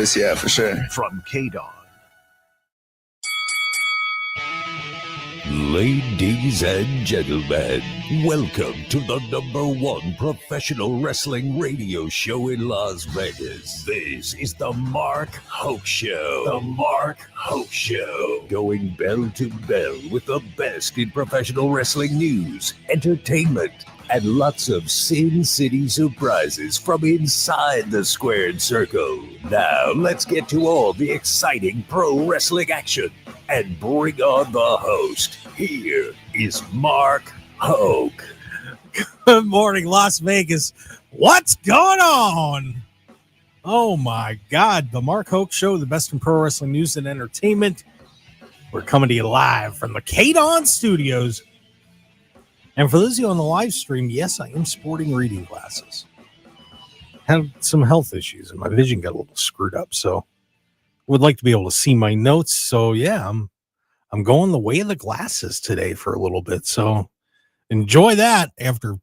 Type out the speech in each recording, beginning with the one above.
service, yeah, for sure. From KDAWN. Ladies and gentlemen, welcome to the #1 professional wrestling radio show in Las Vegas. This is the Mark Hoke Show. The Mark Hoke Show. Going bell to bell with the best in professional wrestling news, entertainment, and lots of Sin City surprises from inside the squared circle. Now, let's get to all the exciting pro wrestling action and bring on the host. Here is Mark Hoke. Good morning, Las Vegas. What's going on? Oh, my God. The Mark Hoke Show, the best in pro wrestling news and entertainment. We're coming to you live from the KDAWN studios. And for those of you on the live stream, yes, I am sporting reading glasses. Had some health issues and my vision got a little screwed up, so would like to be able to see my notes. So yeah, I'm going the way of the glasses today for a little bit. So enjoy that after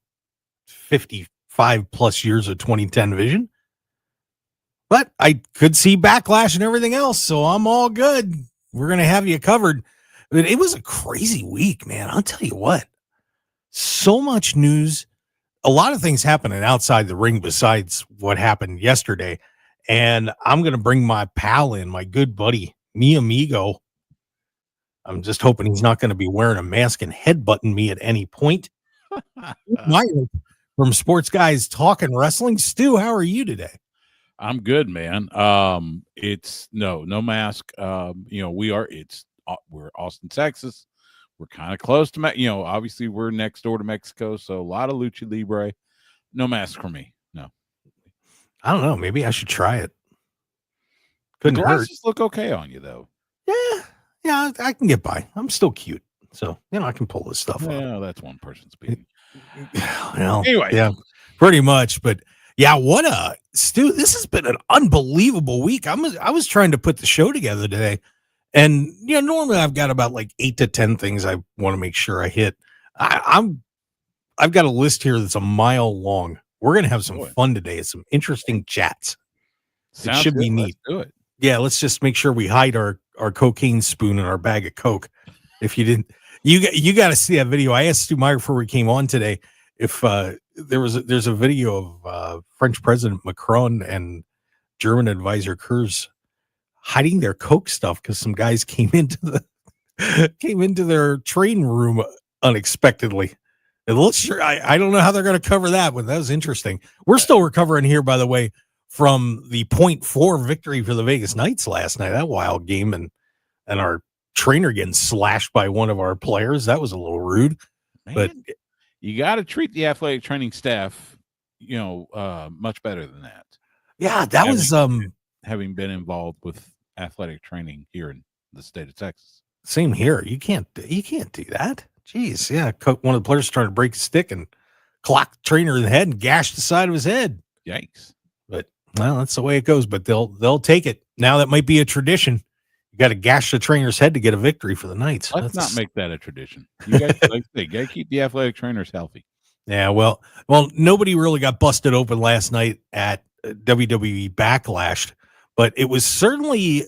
55 plus years of 2010 vision. But I could see backlash and everything else, so I'm all good. We're going to have you covered. But it was a crazy week, man. I'll tell you what. So much news, a lot of things happening outside the ring besides what happened yesterday. And I'm going to bring my pal in, my good buddy, mi amigo. I'm just hoping he's not going to be wearing a mask and headbutting me at any point. Myrick from Sports Guys Talking Wrestling. Stu, how are you today? I'm good, man. It's no mask. We're Austin, Texas. We're kind of close to, obviously we're next door to Mexico. So a lot of lucha libre, no mask for me. No, I don't know. Maybe I should try it. Couldn't hurt. The glasses look okay on you though. Yeah, I can get by. I'm still cute. So, I can pull this stuff off. Yeah, that's one person speaking. Well, anyway, yeah, pretty much. But yeah, Stu, this has been an unbelievable week. I was trying to put the show together today. And normally I've got about like 8 to 10 things I want to make sure I hit. I've got a list here that's a mile long. We're gonna have some fun today. Some interesting chats. It should be neat. Let's do it. Yeah, let's just make sure we hide our cocaine spoon in our bag of Coke. If you didn't, you got to see that video. I asked Stu Meyer before we came on today if there's a video of French President Macron and German advisor Kurz hiding their Coke stuff because some guys came into their training room unexpectedly. It looks sure I don't know how they're going to cover that, but that was interesting. We're still recovering here, by the way, from the 0.4 victory for the Vegas Knights last night. That wild game and our trainer getting slashed by one of our players. That was a little rude. Man, but you got to treat the athletic training staff, much better than that. Yeah, that was having been involved with athletic training here in the state of Texas. Same here. You can't do that. Jeez. Yeah. One of the players trying to break a stick and clock the trainer in the head and gash the side of his head. Yikes. But well, that's the way it goes, but they'll take it. Now that might be a tradition. You got to gash the trainer's head to get a victory for the Knights. Let's not make that a tradition. You guys, got to keep the athletic trainers healthy. Yeah. Well, nobody really got busted open last night at WWE Backlash. But it was certainly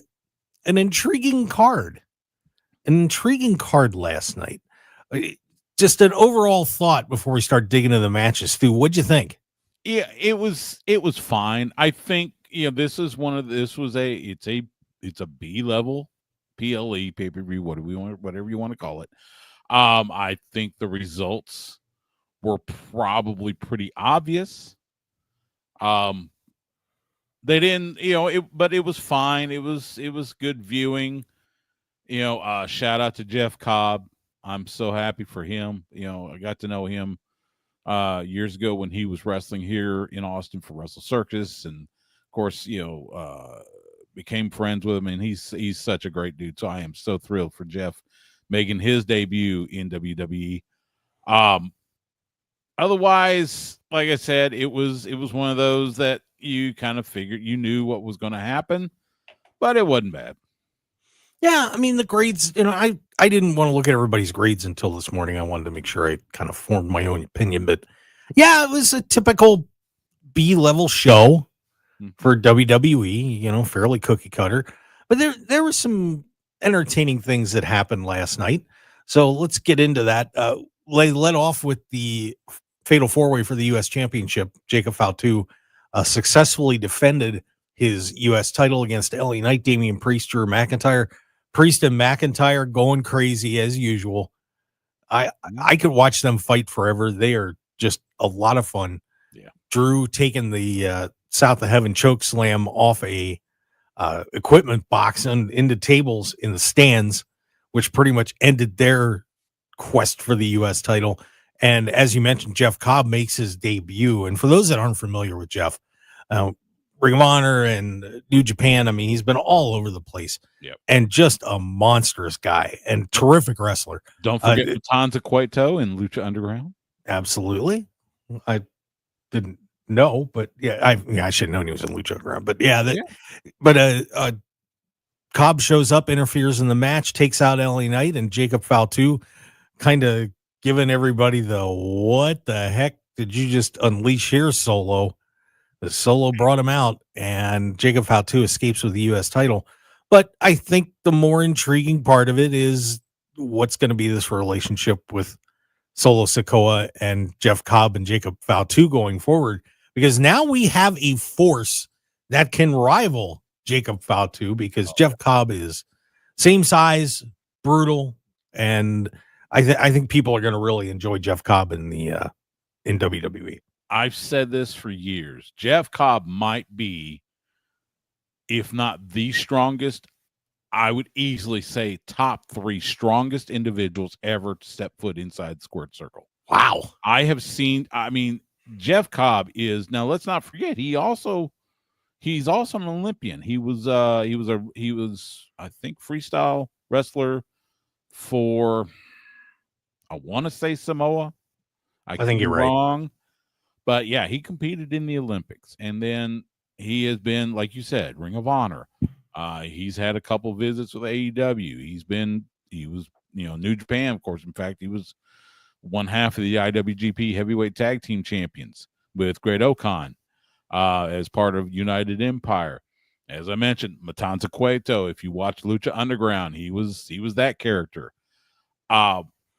an intriguing card last night. Just an overall thought before we start digging into the matches. Stu, what'd you think? Yeah, it was fine. I think it's a B level PLE pay-per-view. Whatever you want to call it. I think the results were probably pretty obvious. They didn't, but it was fine. It was good viewing. Shout out to Jeff Cobb. I'm so happy for him. I got to know him years ago when he was wrestling here in Austin for Wrestle Circus, and of course, became friends with him. And he's such a great dude. So I am so thrilled for Jeff making his debut in WWE. Otherwise, like I said, it was one of those that you kind of figured, you knew what was going to happen, but it wasn't bad. Yeah, I mean, the grades, I didn't want to look at everybody's grades until this morning. I wanted to make sure I kind of formed my own opinion. But yeah, it was a typical B-level show. for WWE, fairly cookie cutter. But there were some entertaining things that happened last night. So let's get into that. They led off with the fatal four-way for the U.S. Championship. Jacob Fatu successfully defended his U.S. title against LA Knight, Damian Priest, Drew McIntyre. Priest and McIntyre going crazy as usual. I could watch them fight forever. They are just a lot of fun. Yeah. Drew taking the South of Heaven choke slam off a equipment box and into tables in the stands, which pretty much ended their quest for the U.S. title. And as you mentioned, Jeff Cobb makes his debut. And for those that aren't familiar with Jeff, Ring of Honor and New Japan, I mean, he's been all over the place. Yep. And just a monstrous guy and terrific wrestler. Don't forget Matanza Cueto in Lucha Underground. Absolutely. I didn't know, but I should have known he was in Lucha Underground. But but Cobb shows up, interferes in the match, takes out LA Knight, and Jacob Fatu kind of giving everybody the what the heck did you just unleash here, Solo? The Solo brought him out, and Jacob Fatu escapes with the U.S. title. But I think the more intriguing part of it is what's going to be this relationship with Solo Sikoa and Jeff Cobb and Jacob Fatu going forward, because now we have a force that can rival Jacob Fatu, because Jeff Cobb is same size, brutal, and I think people are going to really enjoy Jeff Cobb in the in WWE. I've said this for years. Jeff Cobb might be, if not the strongest, I would easily say top 3 strongest individuals ever to step foot inside the squared circle. Wow. I have seen, Jeff Cobb is, now let's not forget, he's also an Olympian. He was I think freestyle wrestler for, I want to say Samoa. I think you're right. Wrong. But yeah, he competed in the Olympics, and then he has been, like you said, Ring of Honor. He's had a couple visits with AEW. He was New Japan, of course. In fact, he was one half of the IWGP Heavyweight Tag Team Champions with Great Okan as part of United Empire. As I mentioned, Matanza Cueto. If you watch Lucha Underground, he was that character.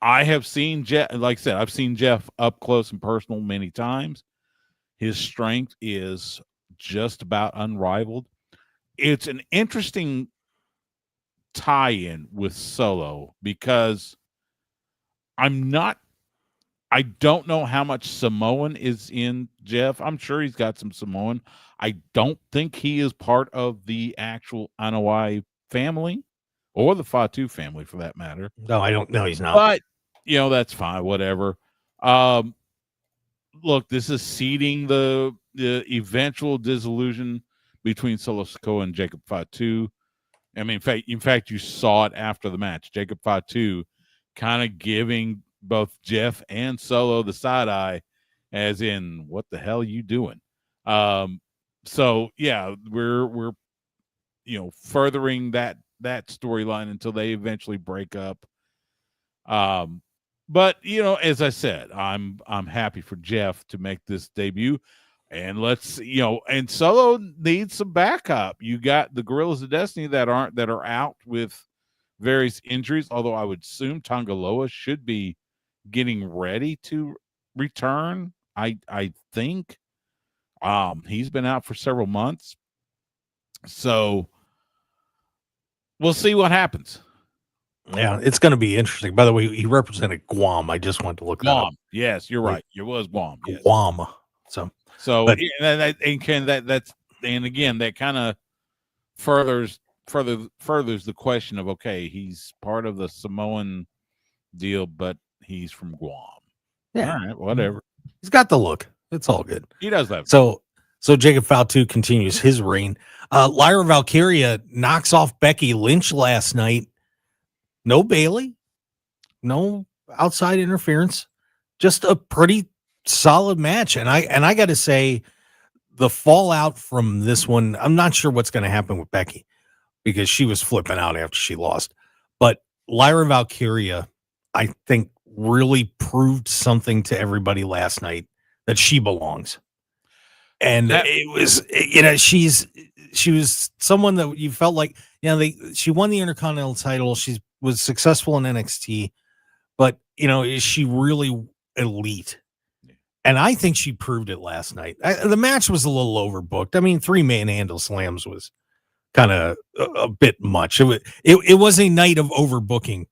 I have seen Jeff, like I said, I've seen Jeff up close and personal many times. His strength is just about unrivaled. It's an interesting tie-in with Solo because I don't know how much Samoan is in Jeff. I'm sure he's got some Samoan. I don't think he is part of the actual Anoa'i family or the Fatu family for that matter. No, I don't know. He's not. But that's fine, whatever. Look, this is seeding the eventual dissolution between Solo Sikoa and Jacob Fatu. I mean, in fact, you saw it after the match. Jacob Fatu kind of giving both Jeff and Solo the side eye, as in, what the hell are you doing? So yeah, we're furthering that storyline until they eventually break up. But as I said, I'm happy for Jeff to make this debut, and let's and Solo needs some backup. You got the Guerrillas of Destiny that are out with various injuries, although I would assume Tangaloa should be getting ready to return. I think he's been out for several months, so we'll see what happens. Yeah, it's going to be interesting. By the way, he represented Guam. I just wanted to look that up. Yes, you're right. It was Guam. Yes. Guam. But again, that kind of furthers the question of, okay, he's part of the Samoan deal, but he's from Guam. Yeah, all right, whatever. He's got the look. It's all good. He does that. So Jacob Fatu continues his reign. Lyra Valkyria knocks off Becky Lynch last night. No Bailey, no outside interference, just a pretty solid match. And I got to say, the fallout from this one, I'm not sure what's going to happen with Becky because she was flipping out after she lost. But Lyra Valkyria, I think, really proved something to everybody last night, that she belongs. And it was, she was someone that you felt like, she won the Intercontinental title. She was successful in NXT, but is she really elite? And I think she proved it last night. The match was a little overbooked. I mean, 3-man handle slams was kind of a bit much. It was a night of overbooking,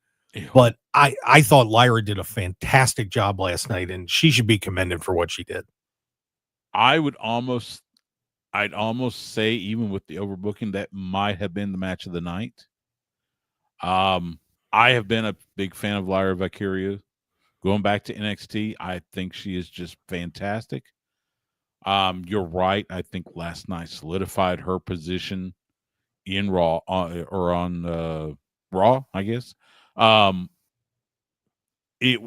but I thought Lyra did a fantastic job last night, and she should be commended for what she did. I'd almost say, even with the overbooking, that might have been the match of the night. I have been a big fan of Lyra Valkyria. Going back to NXT, I think she is just fantastic. You're right. I think last night solidified her position in Raw or on Raw, I guess. It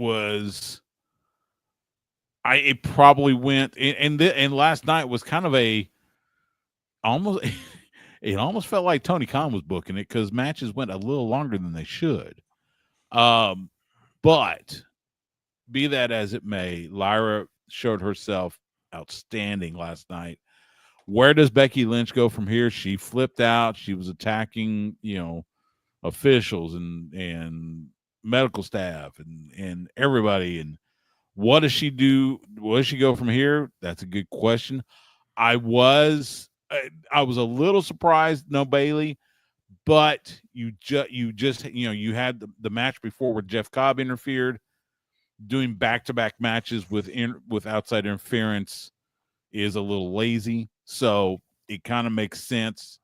probably went, and last night was kind of it almost felt like Tony Khan was booking it, because matches went a little longer than they should. But be that as it may, Lyra showed herself outstanding last night. Where does Becky Lynch go from here? She flipped out. She was attacking, officials and medical staff and everybody. And what does she do? Where does she go from here? That's a good question. I was a little surprised, no Bailey, but you had the match before where Jeff Cobb interfered. Doing back-to-back matches with outside interference is a little lazy, so it kind of makes sense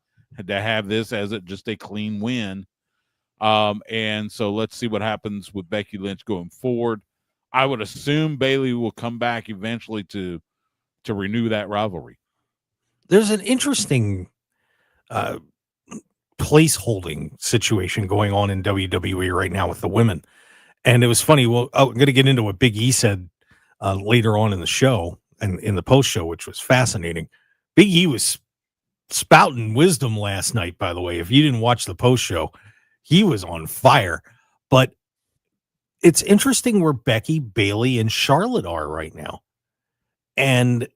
to have this as just a clean win. And so let's see what happens with Becky Lynch going forward. I would assume Bailey will come back eventually to renew that rivalry. There's an interesting place holding situation going on in WWE right now with the women. And it was funny. Well, I'm going to get into what Big E said later on in the show and in the post show, which was fascinating. Big E was spouting wisdom last night, by the way. If you didn't watch the post show, he was on fire. But it's interesting where Becky, Bailey, and Charlotte are right now. And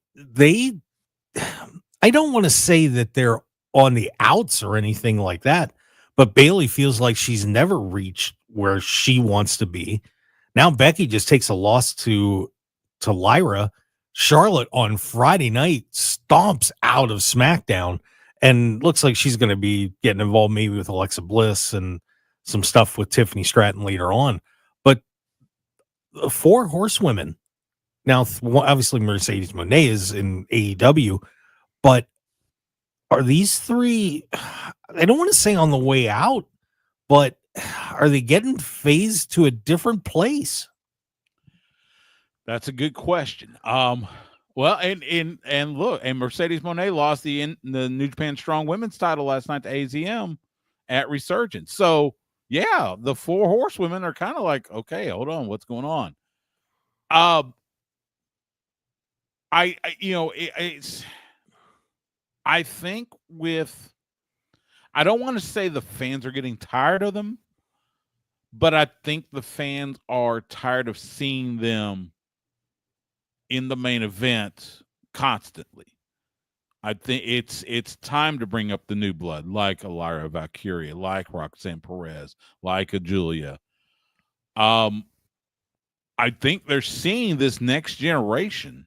I don't want to say that they're on the outs or anything like that, but Bailey feels like she's never reached where she wants to be. Now Becky just takes a loss to Lyra. Charlotte on Friday night stomps out of SmackDown and looks like she's going to be getting involved maybe with Alexa Bliss and some stuff with Tiffany Stratton later on. But the 4 horsewomen, now obviously Mercedes Moné is in AEW, but are these 3, I don't want to say on the way out, but are they getting phased to a different place? That's a good question. Well, and look, and Mercedes Moné lost the New Japan Strong Women's title last night to AZM at Resurgence. So yeah, the 4 horsewomen are kind of like, okay, hold on, what's going on? I think I don't want to say the fans are getting tired of them, but I think the fans are tired of seeing them in the main event constantly. I think it's time to bring up the new blood, like a Lyra Valkyria, like Roxanne Perez, like a Julia. I think they're seeing this next generation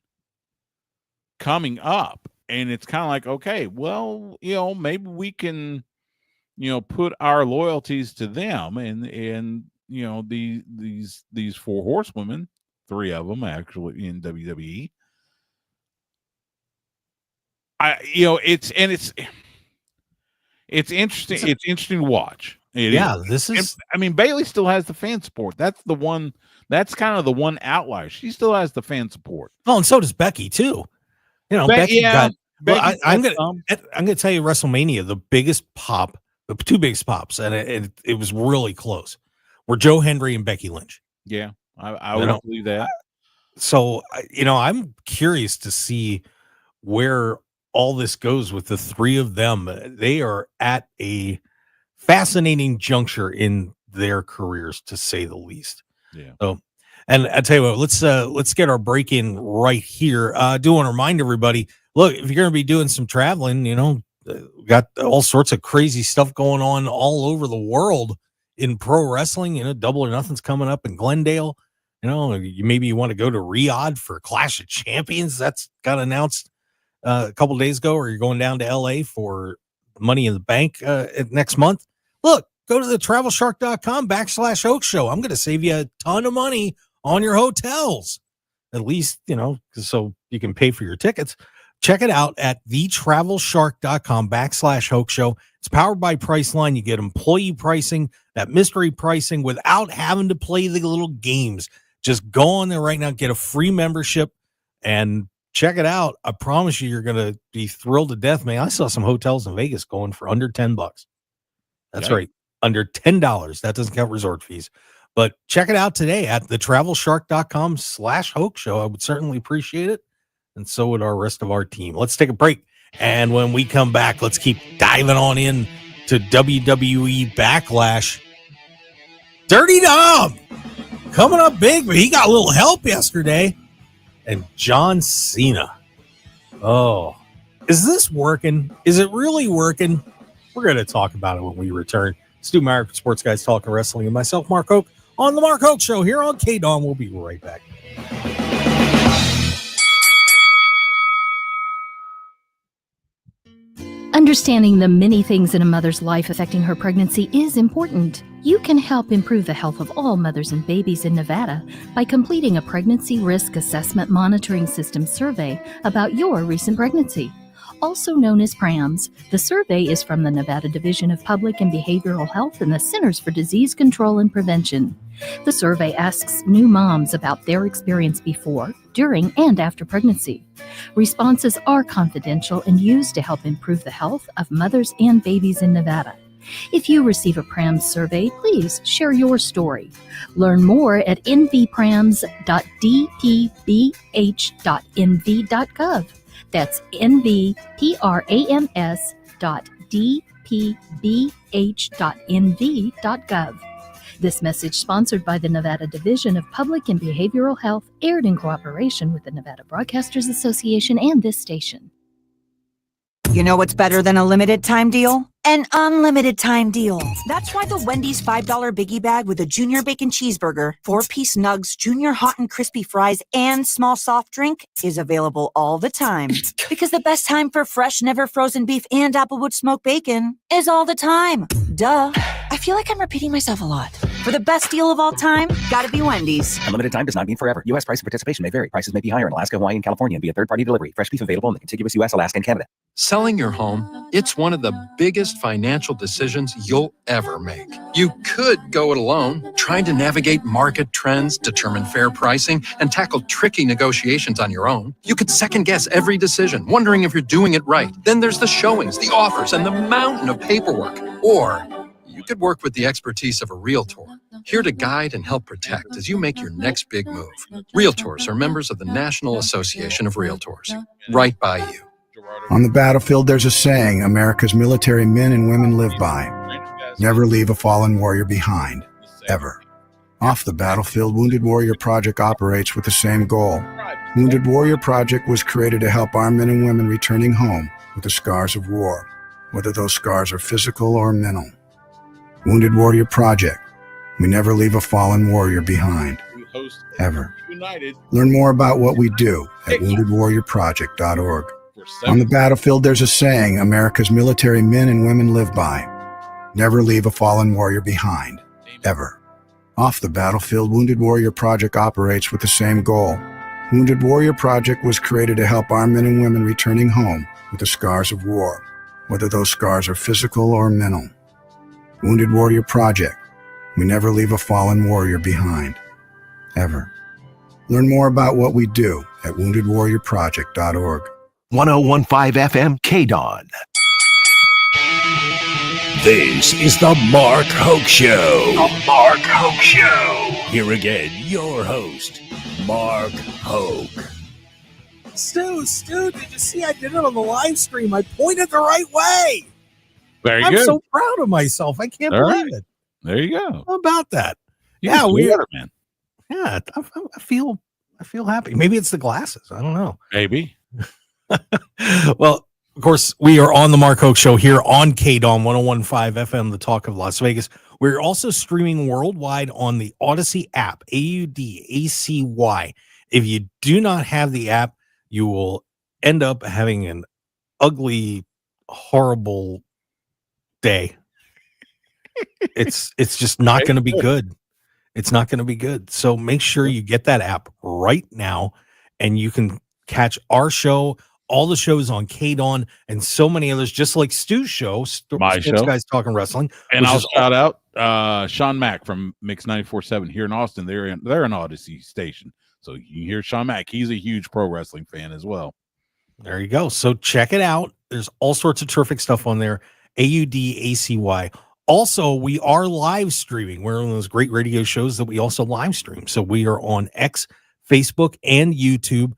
coming up, and it's kind of like, okay, well, maybe we can, put our loyalties to them, and these 4 horsewomen, 3 of them actually in WWE. It's interesting. It's interesting to watch. This is. I mean, Bailey still has the fan support. That's the one. That's kind of the one outlier. She still has the fan support. Oh, and so does Becky too. Becky got. Well, I'm gonna tell you, WrestleMania, the biggest pop, the 2 biggest pops, and it was really close, were Joe Hendry and Becky Lynch. Yeah, I would believe that. So I'm curious to see where all this goes with the 3 of them. They are at a fascinating juncture in their careers, to say the least. Yeah. So, and I tell you what, let's get our break in right here. I do want to remind everybody, look, if you're going to be doing some traveling, got all sorts of crazy stuff going on all over the world in pro wrestling. Double or Nothing's coming up in Glendale. Maybe you want to go to Riyadh for Clash of Champions. That's got announced a couple of days ago, or you're going down to LA for Money in the Bank next month. Look, go to the travelshark.com/Hoke Show. I'm going to save you a ton of money on your hotels, at least, so you can pay for your tickets. Check it out at thetravelshark.com/Hoke Show. It's powered by Priceline. You get employee pricing, that mystery pricing, without having to play the little games. Just go on there right now, get a free membership, and check it out. I promise you're going to be thrilled to death, man. I saw some hotels in Vegas going for under $10. That's right, under $10. That doesn't count resort fees. But check it out today at thetravelshark.com/Hoke Show. I would certainly appreciate it. And so would our rest of our team. Let's take a break. And when we come back, let's keep diving on in to WWE Backlash. Dirty Dom coming up big, but he got a little help yesterday. And John Cena. Oh, is this working? Is it really working? We're going to talk about it when we return. Stu Myrick, Sports Guys Talking Wrestling, and myself, Mark Hoke, on the Mark Hoke Show here on KDAWN. We'll be right back. Understanding the many things in a mother's life affecting her pregnancy is important. You can help improve the health of all mothers and babies in Nevada by completing a Pregnancy Risk Assessment Monitoring System survey about your recent pregnancy. Also known as PRAMS, the survey is from the Nevada Division of Public and Behavioral Health and the Centers for Disease Control and Prevention. The survey asks new moms about their experience before, during, and after pregnancy. Responses are confidential and used to help improve the health of mothers and babies in Nevada. If you receive a PRAMS survey, please share your story. Learn more at nvprams.dpbh.nv.gov. That's nvprams.dpbh.nv.gov. This message, sponsored by the Nevada Division of Public and Behavioral Health, aired in cooperation with the Nevada Broadcasters Association and this station. You know what's better than a limited time deal? An unlimited time deal. That's why the Wendy's $5 biggie bag with a junior bacon cheeseburger, 4-piece nugs, junior hot and crispy fries, and small soft drink is available all the time. Because the best time for fresh, never frozen beef and Applewood smoked bacon is all the time. Duh. I feel like I'm repeating myself a lot. For the best deal of all time, gotta be Wendy's. Unlimited time does not mean forever. U.S. price and participation may vary. Prices may be higher in Alaska, Hawaii, and California and via third-party delivery. Fresh beef available in the contiguous U.S., Alaska, and Canada. Selling your home, it's one of the biggest financial decisions you'll ever make. You could go it alone, trying to navigate market trends, determine fair pricing, and tackle tricky negotiations on your own. You could second-guess every decision, wondering if you're doing it right. Then there's the showings, the offers, and the mountain of paperwork. Or you could work with the expertise of a realtor, here to guide and help protect as you make your next big move. Realtors are members of the National Association of Realtors. Right by you. On the battlefield, there's a saying America's military men and women live by. Never leave a fallen warrior behind, ever. Off the battlefield, Wounded Warrior Project operates with the same goal. Wounded Warrior Project was created to help our men and women returning home with the scars of war, whether those scars are physical or mental. Wounded Warrior Project. We never leave a fallen warrior behind, ever. Learn more about what we do at woundedwarriorproject.org. On the battlefield, there's a saying America's military men and women live by. Never leave a fallen warrior behind, ever. Off the battlefield, Wounded Warrior Project operates with the same goal. Wounded Warrior Project was created to help our men and women returning home with the scars of war, whether those scars are physical or mental. Wounded Warrior Project. We never leave a fallen warrior behind, ever. Learn more about what we do at woundedwarriorproject.org. 1015 FM KDAWN. This is the Mark Hoke Show. The Mark Hoke Show. Here again, your host, Mark Hoke. Stu, did you see I did it on the live stream? I pointed the right way. Very I'm good. so proud of myself. I can't believe it. There you go. How about that? Yeah, we are, man. Yeah, I feel happy. Maybe it's the glasses. I don't know. Maybe. Well, of course, we are on the Mark Hoke Show here on KDAWN 101.5 FM, the talk of Las Vegas. We're also streaming worldwide on the Odyssey app, AUDACY. If you do not have the app, you will end up having an ugly, horrible day. It's just not going to be good. It's not going to be good. So make sure you get that app right now, and you can catch our show, all the shows on KDAWN, and so many others, just like Stu's show, My Sports show. Guys Talking Wrestling. And I'll shout out Sean Mack from Mix 94.7 here in Austin. They're an Odyssey station. So you can hear Sean Mack. He's a huge pro wrestling fan as well. There you go. So check it out. There's all sorts of terrific stuff on there. AUDACY. Also, we are live streaming. We're one of those great radio shows that we also live stream. So we are on X, Facebook, and YouTube.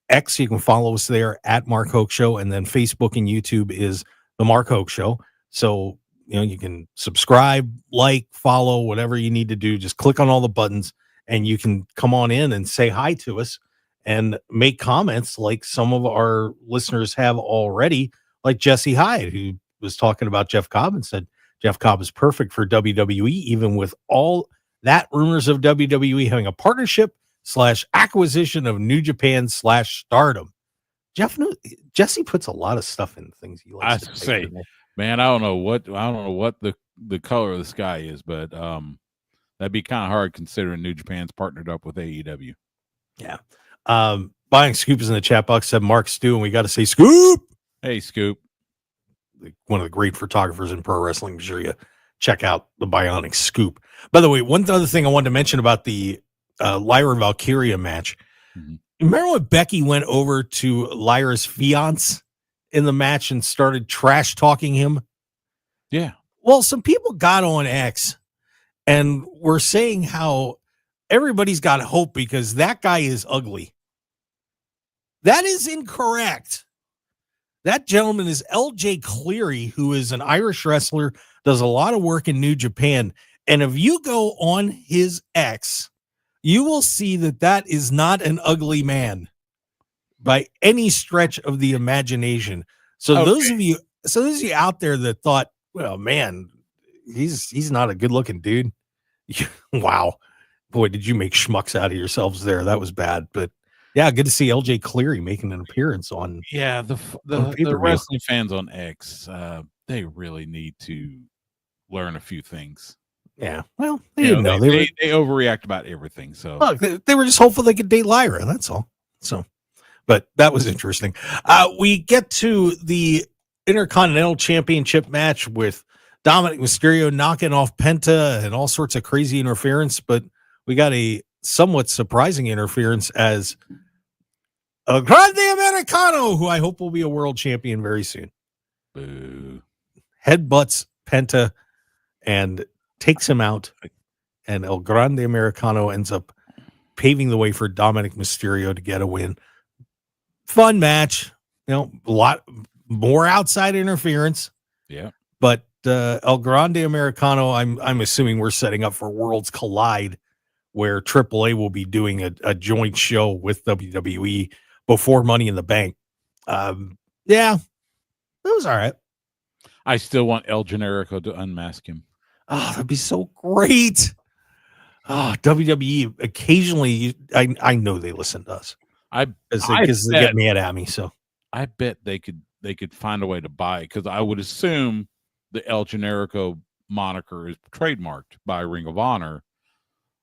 X, you can follow us there at Mark Hoke Show, and then Facebook and YouTube is the Mark Hoke Show. So, you can subscribe, like, follow, whatever you need to do. Just click on all the buttons, and you can come on in and say hi to us and make comments like some of our listeners have already, like Jesse Hyde, who was talking about Jeff Cobb and said, Jeff Cobb is perfect for WWE, even with all that rumors of WWE having a partnership / acquisition of New Japan / Stardom. Jesse puts a lot of stuff in things he likes. I say, man, I don't know what the color of the sky is, but that'd be kind of hard considering New Japan's partnered up with AEW. Yeah. Buying Scoop is in the chat box, said Mark Stu, and we got to say Scoop. Hey, Scoop. One of the great photographers in pro wrestling. I'm sure you check out the Bionic Scoop. By the way, one other thing I wanted to mention about the Lyra Valkyria match. Mm-hmm. Remember when Becky went over to Lyra's fiance in the match and started trash talking him? Yeah. Well, some people got on X and were saying how everybody's got hope because that guy is ugly. That is incorrect. That gentleman is LJ Cleary, who is an Irish wrestler, does a lot of work in New Japan. And if you go on his X, you will see that is not an ugly man by any stretch of the imagination. So those of you out there that thought, well, man, he's not a good looking dude. Wow. Boy, did you make schmucks out of yourselves there. That was bad. But yeah, good to see LJ Cleary making an appearance on. Yeah, the wrestling fans on X, they really need to learn a few things. Yeah, well, they didn't know. They overreact about everything. So look, they were just hopeful they could date Lyra. That's all. So, but that was interesting. We get to the Intercontinental Championship match with Dominic Mysterio knocking off Penta and all sorts of crazy interference, but we got a somewhat surprising interference as El Grande Americano, who I hope will be a world champion very soon. Boo. Headbutts Penta and takes him out, and El Grande Americano ends up paving the way for Dominic Mysterio to get a win. Fun match, a lot more outside interference. Yeah, but El Grande Americano, I'm assuming we're setting up for Worlds Collide, where AAA will be doing a joint show with WWE before Money in the Bank. Yeah, that was all right. I still want El Generico to unmask him. Oh, that'd be so great. Oh, WWE occasionally, I know they listen to us. Because they get mad at me. So I bet they could find a way to buy it, because I would assume the El Generico moniker is trademarked by Ring of Honor.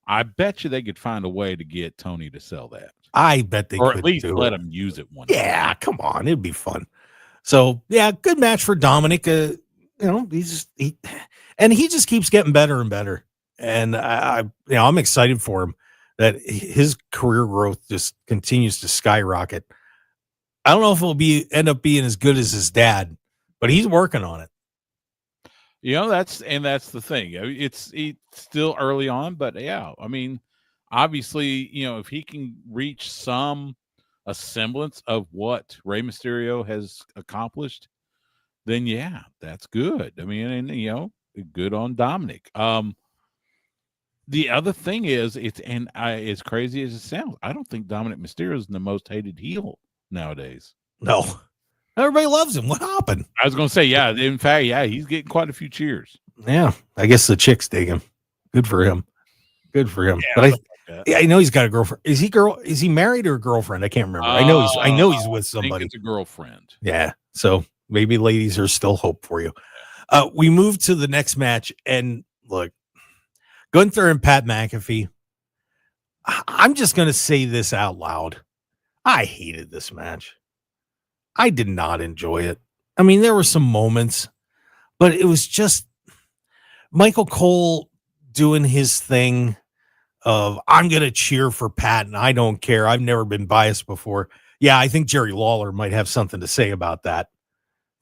I bet you they could find a way to get Tony to sell that. I bet they or could, at least let him use it one. Yeah, time. Come on, it'd be fun. So yeah, good match for Dominic. He just keeps getting better and better, and I'm excited for him that his career growth just continues to skyrocket. I don't know if it'll end up being as good as his dad, but he's working on it. That's the thing. It's still early on, but yeah, I mean, obviously, if he can reach a semblance of what Rey Mysterio has accomplished, then yeah, that's good. I mean, and good on Dominic. The other thing is, as crazy as it sounds, I don't think Dominic Mysterio is the most hated heel nowadays. No. Everybody loves him. What happened? I was going to say, yeah. In fact, yeah, he's getting quite a few cheers. Yeah, I guess the chicks dig him. Good for him. Good for him. Yeah, But I know he's got a girlfriend. Is he married or a girlfriend? I can't remember. I know he's with somebody. I think it's a girlfriend. Yeah. So maybe ladies are still hope for you. We move to the next match, and look, Gunther and Pat McAfee. I'm just going to say this out loud. I hated this match. I did not enjoy it. I mean, there were some moments, but it was just Michael Cole doing his thing of, I'm going to cheer for Pat and I don't care. I've never been biased before. Yeah, I think Jerry Lawler might have something to say about that.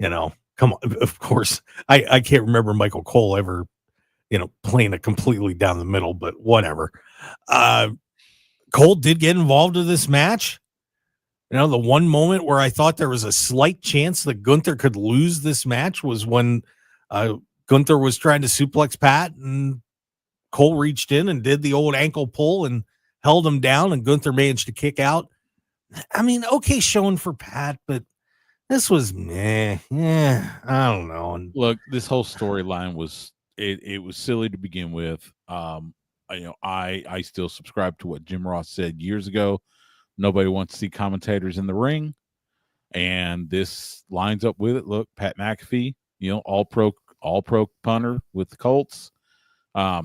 Come on. Of course, I can't remember Michael Cole ever, playing it completely down the middle, but whatever. Cole did get involved in this match. The one moment where I thought there was a slight chance that Gunther could lose this match was when Gunther was trying to suplex Pat, and Cole reached in and did the old ankle pull and held him down, and Gunther managed to kick out. I mean, okay, showing for Pat, but this was I don't know. And look, this whole storyline was it was silly to begin with. I still subscribe to what Jim Ross said years ago. Nobody wants to see commentators in the ring, and this lines up with it. Look, Pat McAfee, all pro punter with the Colts.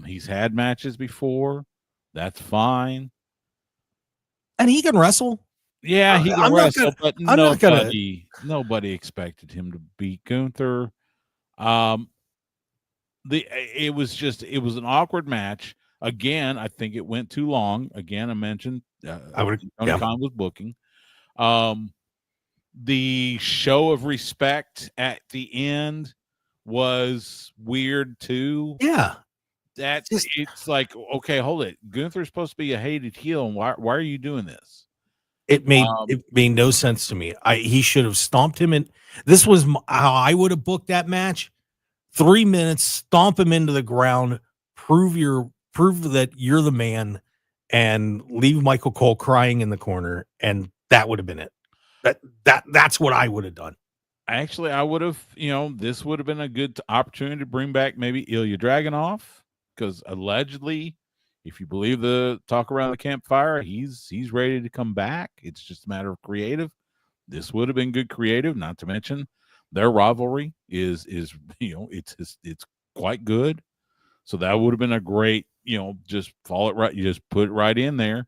He's had matches before. That's fine, and he can wrestle. Yeah, he can wrestle, but nobody expected him to beat Gunther. It was an awkward match. Again, I think it went too long. Again, I mentioned Tony Khan was booking. The show of respect at the end was weird too. Yeah. It's like, okay, hold it. Gunther's supposed to be a hated heel, and why are you doing this? It made no sense to me. He should have stomped him in. This was how I would have booked that match. 3 minutes, stomp him into the ground, prove that you're the man, and leave Michael Cole crying in the corner, and that would have been it. That's what I would have done. Actually, I would have, this would have been a good opportunity to bring back maybe Ilya Dragunov, because allegedly, if you believe the talk around the campfire, he's ready to come back. It's just a matter of creative. This would have been good creative, not to mention their rivalry is it's quite good. So that would have been a great, just follow it right. You just put it right in there.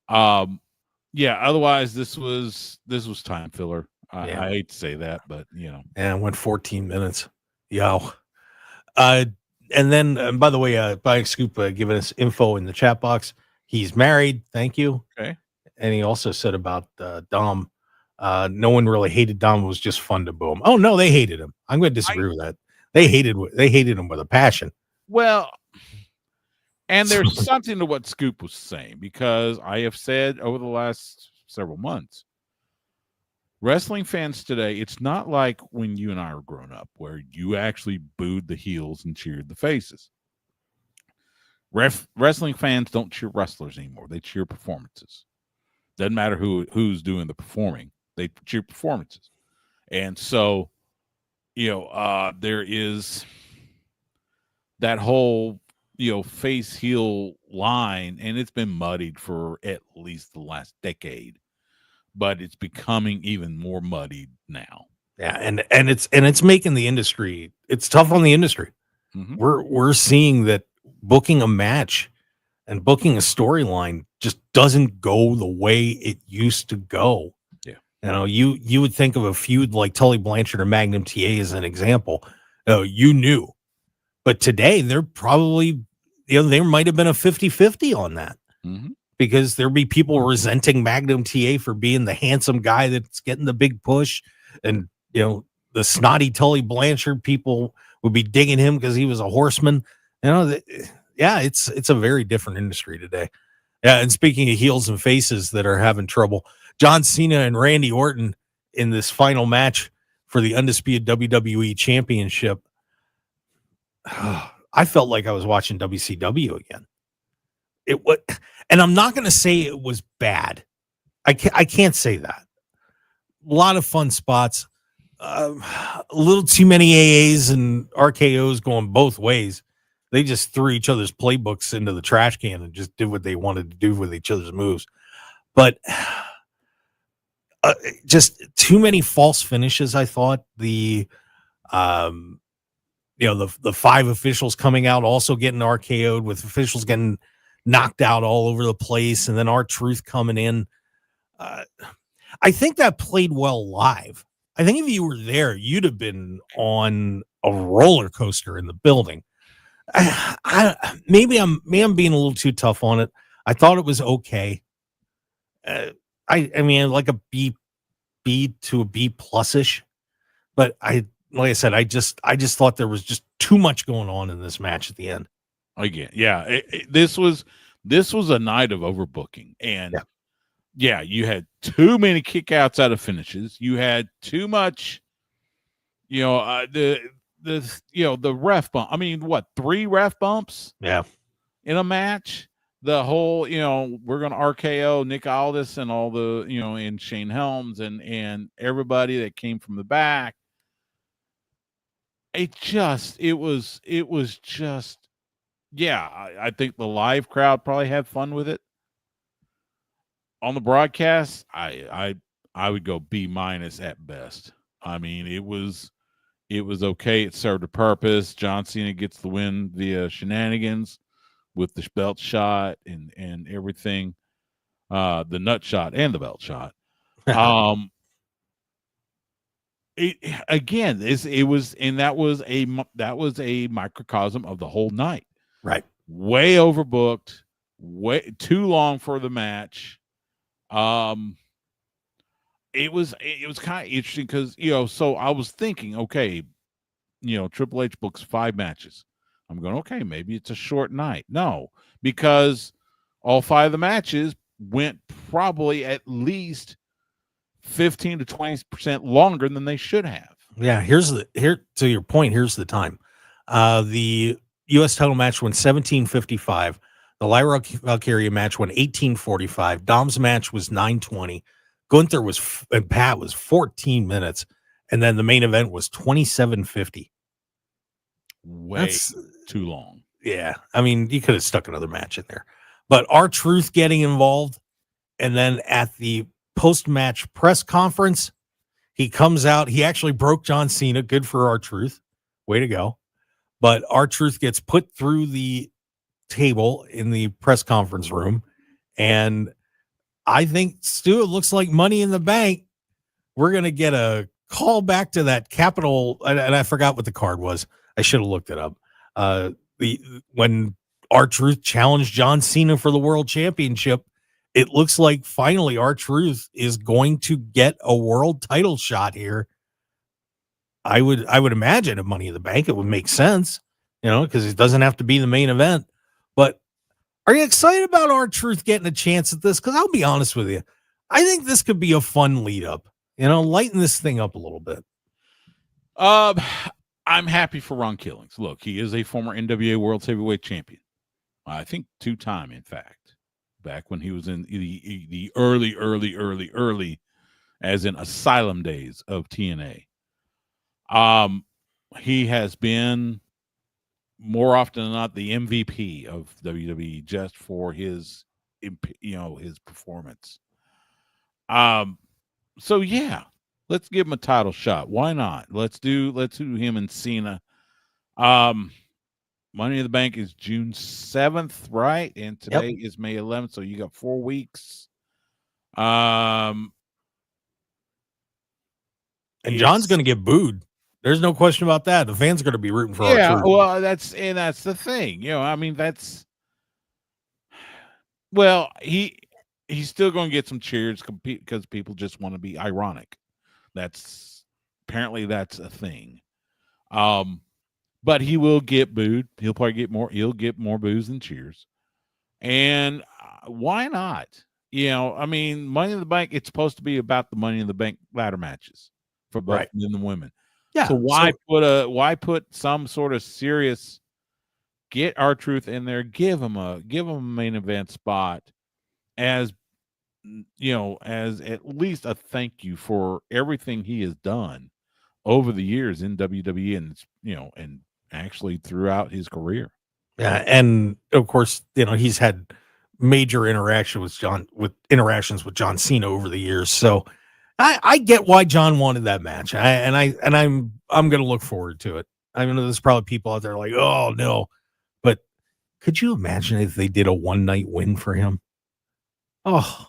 Otherwise this was time filler. I hate to say that, but and it went 14 minutes. Yo. And then, by the way, Buying Scoop giving us info in the chat box. He's married. Thank you. Okay. And he also said about Dom, no one really hated Dom. It was just fun to boo him. Oh, no, they hated him. I'm going to disagree with that. They hated him with a passion. Well, and there's something to what Scoop was saying, because I have said over the last several months, wrestling fans today, it's not like when you and I were growing up where you actually booed the heels and cheered the faces. Wrestling fans don't cheer wrestlers anymore. They cheer performances. Doesn't matter who's doing the performing. They cheer performances. And so, there is that whole, face heel line, and it's been muddied for at least the last decade. But it's becoming even more muddied now. Yeah, and it's making the industry. It's tough on the industry. Mm-hmm. We're seeing that booking a match and booking a storyline just doesn't go the way it used to go. Yeah, you would think of a feud like Tully Blanchard or Magnum TA as an example. You knew, but today they're probably there might have been a 50-50 on that. Mm-hmm. Because there'd be people resenting Magnum TA for being the handsome guy that's getting the big push. And, the snotty Tully Blanchard people would be digging him because he was a horseman. It's a very different industry today. Yeah, and speaking of heels and faces that are having trouble, John Cena and Randy Orton in this final match for the undisputed WWE Championship. I felt like I was watching WCW again. It was, and I'm not going to say it was bad. I can't say that. lot of fun spots. A little too many AAs and RKOs going both ways. They just threw each other's playbooks into the trash can and just did what they wanted to do with each other's moves. But just too many false finishes. I thought the 5 officials coming out also getting RKO'd, with officials getting knocked out all over the place, and then R-Truth coming in. I think that played well live. I think if you were there, you'd have been on a roller coaster in the building. Maybe I'm being a little too tough on it. I thought it was okay. I mean, like a B to a B plus-ish. But like I said, I just thought there was just too much going on in this match at the end. Again, yeah, this was a night of overbooking, and yeah, you had too many kickouts out of finishes. You had too much, the ref bump. I mean, what, 3 ref bumps? Yeah, in a match. The whole, we're gonna RKO Nick Aldis and all the, and Shane Helms and everybody that came from the back. It was just. Yeah, I think the live crowd probably had fun with it. On the broadcast, I would go B- at best. I mean, it was okay. It served a purpose. John Cena gets the win via shenanigans with the belt shot and everything, the nut shot and the belt shot. That was a microcosm of the whole night. Right. Way overbooked, way too long for the match. It was kind of interesting because, so I was thinking, okay, Triple H books 5 matches. I'm going, okay, maybe it's a short night. No, because all 5 of the matches went probably at least 15 to 20% longer than they should have. Yeah, here to your point, here's the time. The U.S. title match went 17:55. The Lyra Valkyria match went 18:45. Dom's match was 9:20. Gunther and Pat was 14 minutes, and then the main event was 27:50. That's too long. Yeah, I mean, you could have stuck another match in there, but R-Truth getting involved, and then at the post-match press conference, he comes out. He actually broke John Cena. Good for R-Truth. Way to go. But R-Truth gets put through the table in the press conference room. And I think, Stu, it looks like Money in the Bank. We're going to get a call back to that Capital. And I forgot what the card was. I should have looked it up. When R-Truth challenged John Cena for the world championship, it looks like finally R-Truth is going to get a world title shot here. I would imagine at Money in the Bank, it would make sense, because it doesn't have to be the main event. But are you excited about R-Truth getting a chance at this? Because I'll be honest with you, I think this could be a fun lead up. Lighten this thing up a little bit. I'm happy for Ron Killings. Look, he is a former NWA World Heavyweight Champion. I think 2-time, in fact, back when he was in the early, as in Asylum days of TNA. He has been more often than not the MVP of WWE just for his performance. So yeah, let's give him a title shot. Why not? Let's do him and Cena. Money in the Bank is June 7th, right? And today is May 11th, so you got 4 weeks. And John's going to get booed. There's no question about that. The fans are going to be rooting for R-Truth. Well, that's the thing. He's still going to get some cheers because people just want to be ironic. That's a thing. But he will get booed. He'll probably get more. He'll get more boos than cheers. And why not? Money in the Bank. It's supposed to be about the Money in the Bank ladder matches for both men and women. Yeah. So why put some sort of serious? Get R-Truth in there. Give him a main event spot as as at least a thank you for everything he has done over the years in WWE and actually throughout his career. Yeah, and of course, he's had major interactions with John Cena over the years. So I get why John wanted that match. I'm going to look forward to it. I know there's probably people out there like, oh no, but could you imagine if they did a one night win for him? Oh,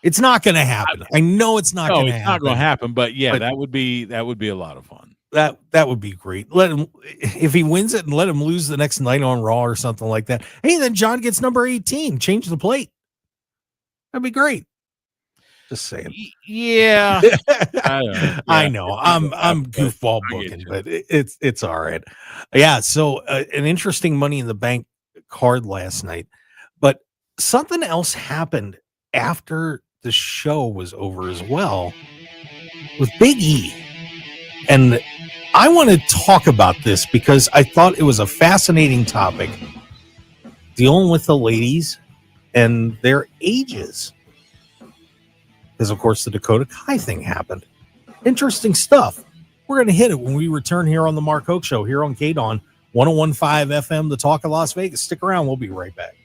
it's not going to happen. I know it's not going to happen. It's not going to happen, but that would be a lot of fun. That would be great. Let him, if he wins it, and let him lose the next night on Raw or something like that. Hey, then John gets number 18. Change the plate. That'd be great. Just saying. Yeah, I know. I'm goofball booking, but it's all right. Yeah. So an interesting Money in the Bank card last night, but something else happened after the show was over as well with Big E, and I want to talk about this because I thought it was a fascinating topic dealing with the ladies and their ages. Because, of course, the Dakota Kai thing happened. Interesting stuff. We're going to hit it when we return here on the Mark Hoke Show here on KDAWN 101.5 FM, the talk of Las Vegas. Stick around. We'll be right back.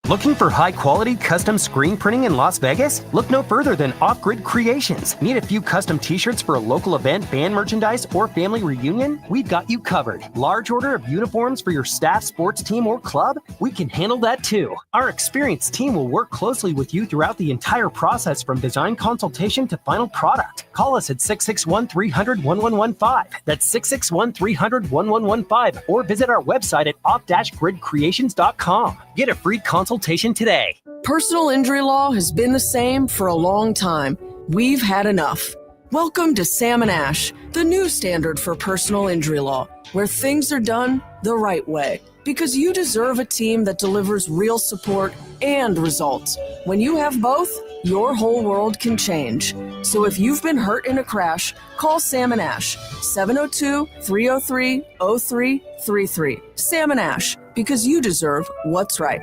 Looking for high-quality custom screen printing in Las Vegas? Look no further than Off-Grid Creations. Need a few custom t-shirts for a local event, band merchandise, or family reunion? We've got you covered. Large order of uniforms for your staff, sports team, or club? We can handle that too. Our experienced team will work closely with you throughout the entire process from design consultation to final product. Call us at 661-300-1115. That's 661-300-1115. Or visit our website at off-gridcreations.com. Get a free consultation today. Personal injury law has been the same for a long time. We've had enough. Welcome to Sam & Ash, the new standard for personal injury law, where things are done the right way. Because you deserve a team that delivers real support and results. When you have both, your whole world can change. So if you've been hurt in a crash, call Sam & Ash, 702-303-0333. Sam & Ash, because you deserve what's right.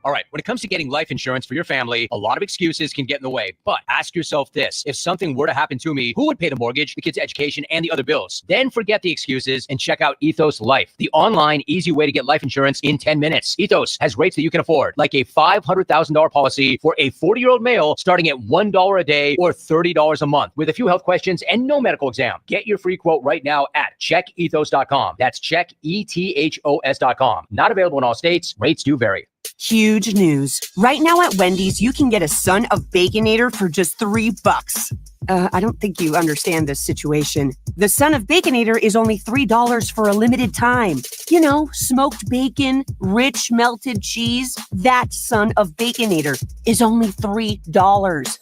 All right, when it comes to getting life insurance for your family, a lot of excuses can get in the way. But ask yourself this: if something were to happen to me, who would pay the mortgage, the kids' education, and the other bills? Then forget the excuses and check out Ethos Life, the online, easy way to get life insurance in 10 minutes. Ethos has rates that you can afford, like a $500,000 policy for a 40-year-old male starting at $1 a day or $30 a month with a few health questions and no medical exam. Get your free quote right now at checkethos.com. That's checkethos.com. Not available in all states. Rates do vary. Huge news. Right now at Wendy's, you can get a Son of Baconator for just $3. I don't think you understand this situation. The Son of Baconator is only $3 for a limited time. You know, smoked bacon, rich melted cheese. That Son of Baconator is only $3.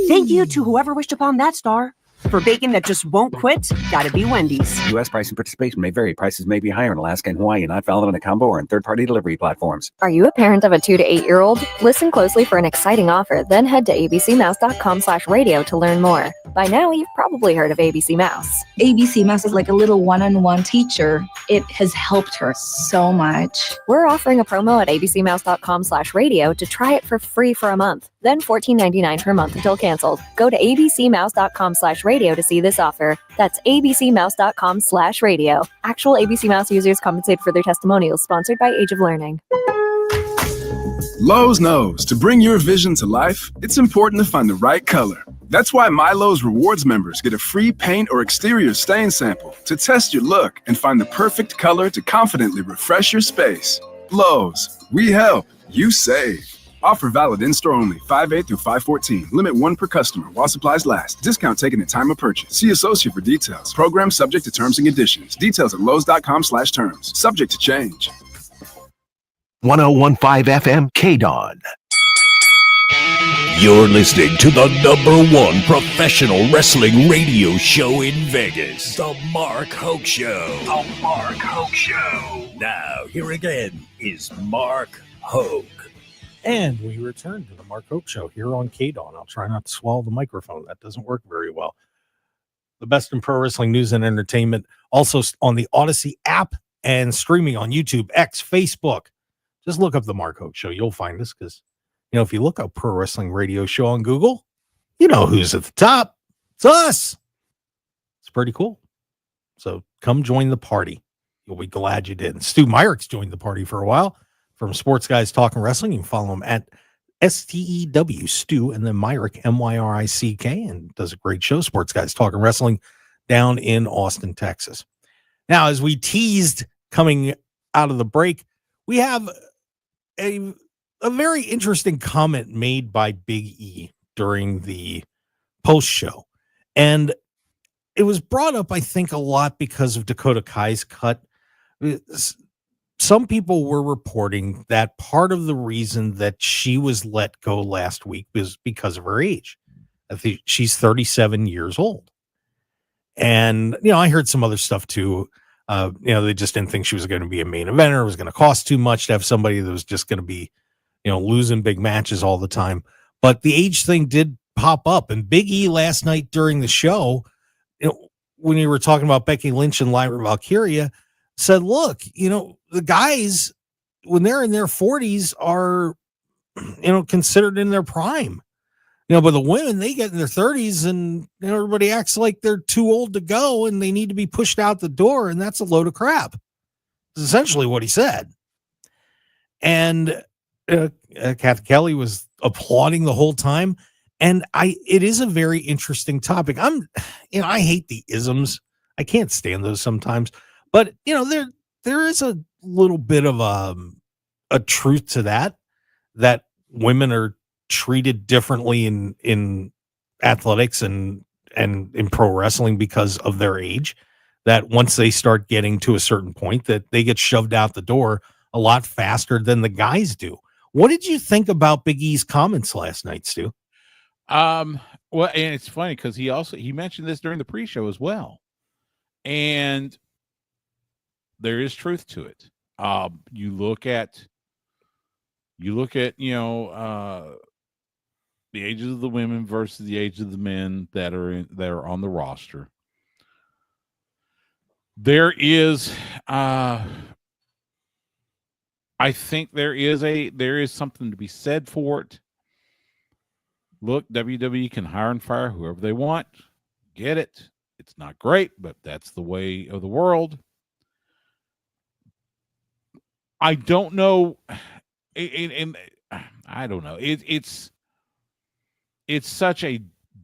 Thank you to whoever wished upon that star. For bacon that just won't quit, gotta be Wendy's. U.S. price and participation may vary. Prices may be higher in Alaska and Hawaii, not valid on a combo or in third-party delivery platforms. Are you a parent of a 2 to 8-year-old? Listen closely for an exciting offer, then head to abcmouse.com/radio to learn more. By now, you've probably heard of ABC Mouse. ABC Mouse is like a little one-on-one teacher. It has helped her so much. We're offering a promo at abcmouse.com/radio to try it for free for a month, then $14.99 per month until canceled. Go to abcmouse.com/radio to see this offer. That's abcmouse.com/radio. Actual ABC Mouse users compensated for their testimonials, sponsored by Age of Learning. Lowe's knows to bring your vision to life, it's important to find the right color. That's why MyLowe's Rewards members get a free paint or exterior stain sample to test your look and find the perfect color to confidently refresh your space. Lowe's, we help, you save. Offer valid in-store only, 5/8 through 5/14. Limit 1 per customer while supplies last. Discount taken at time of purchase. See associate for details. Program subject to terms and conditions. Details at lowes.com/terms. Subject to change. 101.5 FM KDAWN. You're listening to the #1 professional wrestling radio show in Vegas, The Mark Hoke Show. The Mark Hoke Show. Now, here again is Mark Hoke. And we return to the Mark Hoke Show here on KDAWN. I'll try not to swallow the microphone. That doesn't work very well. The best in pro wrestling news and entertainment, also on the Odyssey app and streaming on YouTube, X, Facebook, Just look up the Mark Hoke Show. You'll find us because, if you look up Pro Wrestling Radio Show on Google, you know who's at the top. It's us. It's pretty cool. So come join the party. You'll be glad you did. And Stu Myrick's joined the party for a while from Sports Guys Talking Wrestling. You can follow him at STEW, Stu, and then Myrick, MYRICK, and does a great show, Sports Guys Talking Wrestling, down in Austin, Texas. Now, as we teased coming out of the break, we have a very interesting comment made by Big E during the post show. And it was brought up, I think, a lot because of Dakota Kai's cut. Some people were reporting that part of the reason that she was let go last week was because of her age. I think she's 37 years old. And, I heard some other stuff too. They just didn't think she was going to be a main eventer. It was going to cost too much to have somebody that was just going to be, losing big matches all the time. But the age thing did pop up. And Big E last night during the show, when you were talking about Becky Lynch and Lyra Valkyria, said, look, the guys, when they're in their 40s are, considered in their prime. But the women, they get in their 30s and everybody acts like they're too old to go and they need to be pushed out the door. And that's a load of crap. That's essentially what he said. And Kathy Kelly was applauding the whole time. And it is a very interesting topic. I hate the isms. I can't stand those sometimes, but there is a little bit of a truth to that women are treated differently in athletics and in pro wrestling because of their age, that once they start getting to a certain point that they get shoved out the door a lot faster than the guys do. What did you think about Big E's comments last night, Stu? Well, and it's funny because he mentioned this during the pre-show as well. And there is truth to it. You look at the ages of the women versus the age of the men that are on the roster. There is I think there is something to be said for it. Look, WWE can hire and fire whoever they want. Get it. It's not great, but that's the way of the world. I don't know. And I don't know. It's such a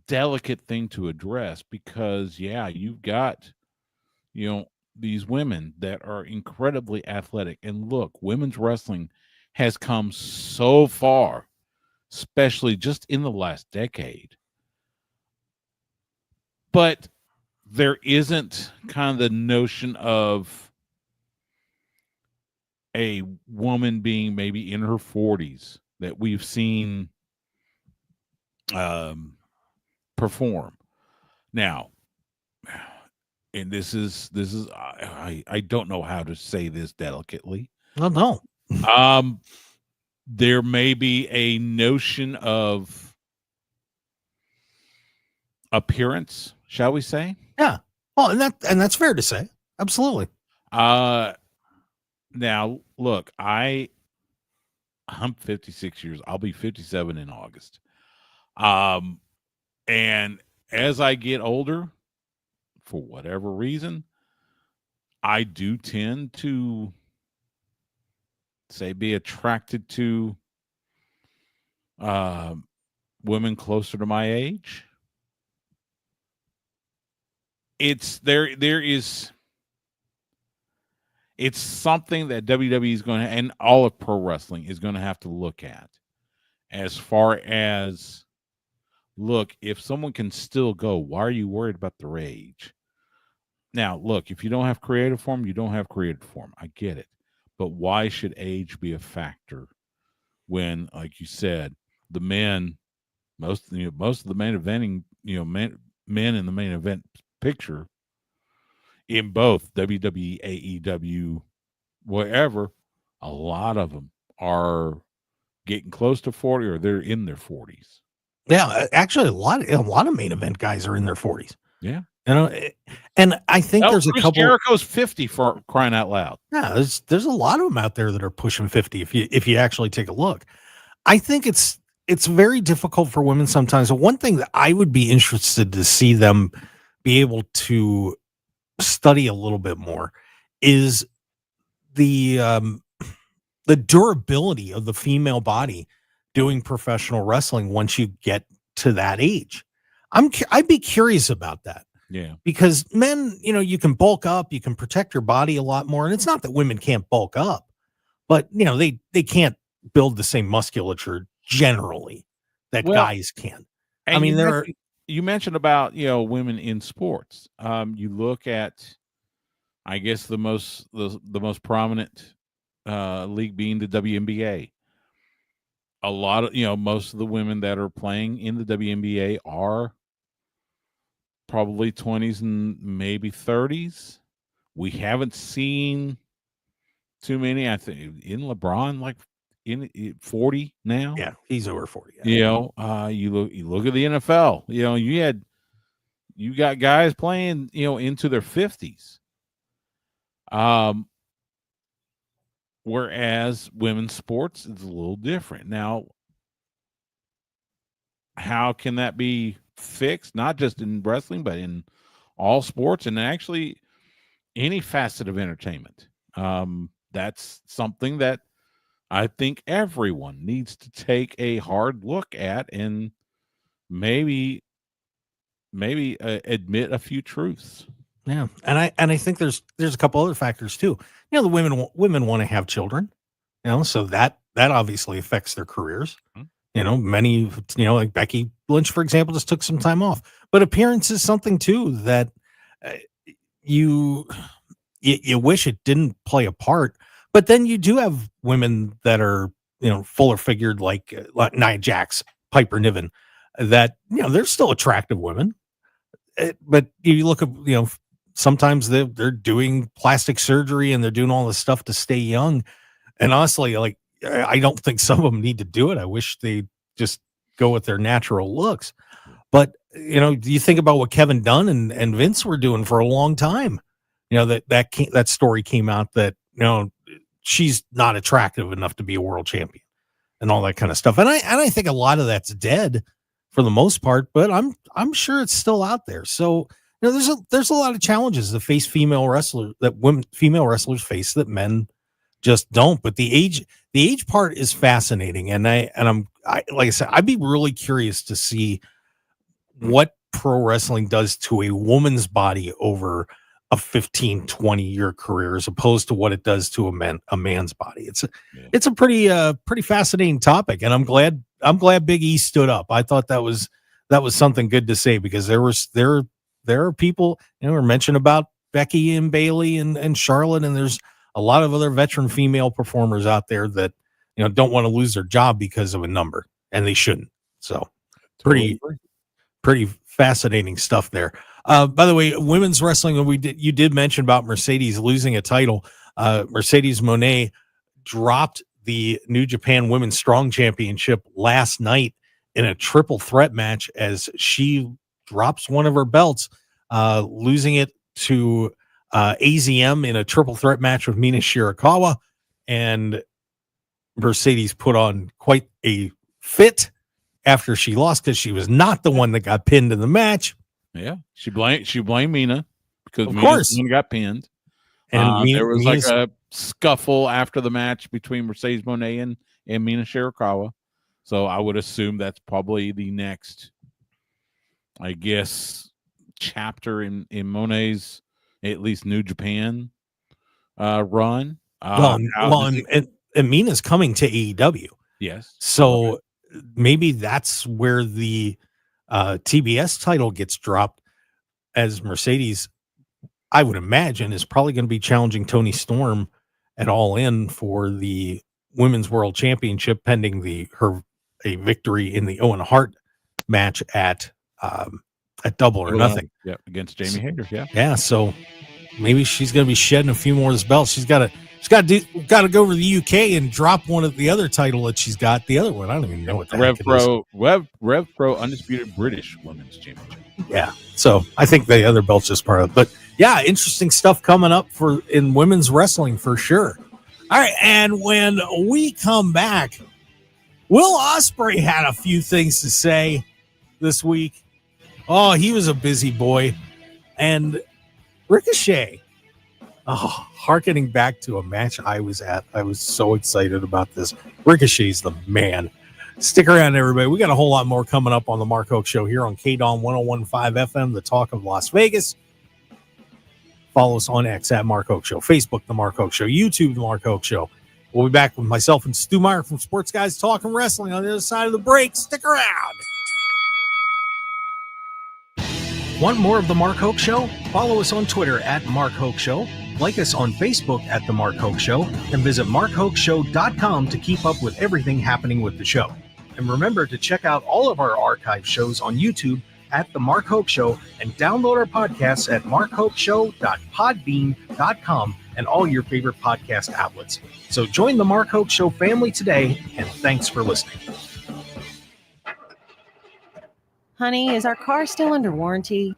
delicate thing to address because, you've got, these women that are incredibly athletic. And look, women's wrestling has come so far, especially just in the last decade. But there isn't kind of the notion of a woman being maybe in her 40s that we've seen perform. Now, and this is I don't know how to say this delicately. Well, no. There may be a notion of appearance, shall we say? Yeah. Well, and that's fair to say. Absolutely. Now look, I'm 56 years. I'll be 57 in August. And as I get older, for whatever reason, I do tend to be attracted to women closer to my age. It's something that WWE is going to, and all of pro wrestling is going to have to look at as far as, look, if someone can still go, why are you worried about their age? Now, look, if you don't have creative form, you don't have creative form. I get it. But why should age be a factor when, like you said, the men, most of the main eventing, men in the main event picture in both WWE, AEW, whatever, a lot of them are getting close to 40 or they're in their 40s. Yeah, actually, a lot of main event guys are in their 40s. Yeah. And I think there's a Chris couple. Jericho's 50 for crying out loud. Yeah, there's a lot of them out there that are pushing 50 if you actually take a look. I think it's very difficult for women sometimes. One thing that I would be interested to see them be able to study a little bit more is the durability of the female body doing professional wrestling once you get to that age. I'd be curious about that. Yeah. Because men, you can bulk up, you can protect your body a lot more. And it's not that women can't bulk up, but they can't build the same musculature generally that guys can. I mean, you mentioned about, women in sports. You look at, I guess the most prominent league being the WNBA. A lot of, most of the women that are playing in the WNBA are probably 20s and maybe 30s. We haven't seen too many. I think in LeBron, like in 40 now. Yeah, he's over 40. You look at the NFL. You got guys playing, into their 50s. Whereas women's sports is a little different. Now, how can that be fixed? Not just in wrestling, but in all sports and actually any facet of entertainment. That's something that I think everyone needs to take a hard look at and maybe admit a few truths. Yeah, and I think there's a couple other factors too. The women want to have children, so that obviously affects their careers. Many, like Becky Lynch, for example, just took some time off. But appearance is something too that you wish it didn't play a part. But then you do have women that are fuller figured, like Nia Jax, Piper Niven, that they're still attractive women. But you look at sometimes they're doing plastic surgery and they're doing all this stuff to stay young. And honestly, like, I don't think some of them need to do it. I wish they just go with their natural looks. But, do you think about what Kevin Dunn and Vince were doing for a long time? That story came out that, she's not attractive enough to be a world champion and all that kind of stuff. And I think a lot of that's dead for the most part, but I'm sure it's still out there. So, there's a lot of challenges that face female wrestlers face that men just don't. But the age part is fascinating, and I'm like I said, I'd be really curious to see what pro wrestling does to a woman's body over a 15-20 year career as opposed to what it does to a man's body. It's a pretty fascinating topic, and I'm glad Big E stood up. I thought that was something good to say, because there are people, we're mentioning about Becky and Bailey and Charlotte, and there's a lot of other veteran female performers out there that don't want to lose their job because of a number, and they shouldn't. So pretty fascinating stuff there. By the way, women's wrestling, you did mention about Mercedes losing a title. Mercedes Moné dropped the New Japan Women's Strong Championship last night in a triple threat match as she drops one of her belts, losing it to AZM in a triple threat match with Mina Shirakawa. And Mercedes put on quite a fit after she lost, because she was not the one that got pinned in the match. Yeah, she blamed Mina because of Mina's course the one who got pinned. And there was like a scuffle after the match between Mercedes Moné and Mina Shirakawa. So I would assume that's probably the next, I guess, chapter in Moné's at least New Japan run. And Mina's coming to AEW. Yes. So maybe that's where the TBS title gets dropped, as Mercedes, I would imagine, is probably going to be challenging Toni Storm at All In for the Women's World Championship, pending a victory in the Owen Hart match at Double or Nothing. Yeah, against Jamie Hayter. Yeah. Yeah. So maybe she's going to be shedding a few more of those belts. She's got to go over to the UK and drop one of the other title that she's got. The other one, I don't even know what that is. Rev Pro Undisputed British Women's Championship. Yeah. So I think the other belt's just part of it. But yeah, interesting stuff coming up in women's wrestling for sure. All right, and when we come back, Will Ospreay had a few things to say this week. Oh, he was a busy boy. And Ricochet, harkening back to a match I was at. I was so excited about this. Ricochet's the man. Stick around, everybody. We got a whole lot more coming up on the Mark Hoke Show here on KDAWN 101.5 FM, the talk of Las Vegas. Follow us on X at Mark Hoke Show, Facebook, The Mark Hoke Show, YouTube, The Mark Hoke Show. We'll be back with myself and Stu Meyer from Sports Guys Talking Wrestling on the other side of the break. Stick around. Want more of The Mark Hoke Show? Follow us on Twitter at Mark Hoke Show, like us on Facebook at The Mark Hoke Show, and visit markhokeshow.com to keep up with everything happening with the show. And remember to check out all of our archive shows on YouTube at The Mark Hoke Show and download our podcasts at markhokeshow.podbean.com and all your favorite podcast outlets. So join the Mark Hoke Show family today, and thanks for listening. Honey, is our car still under warranty?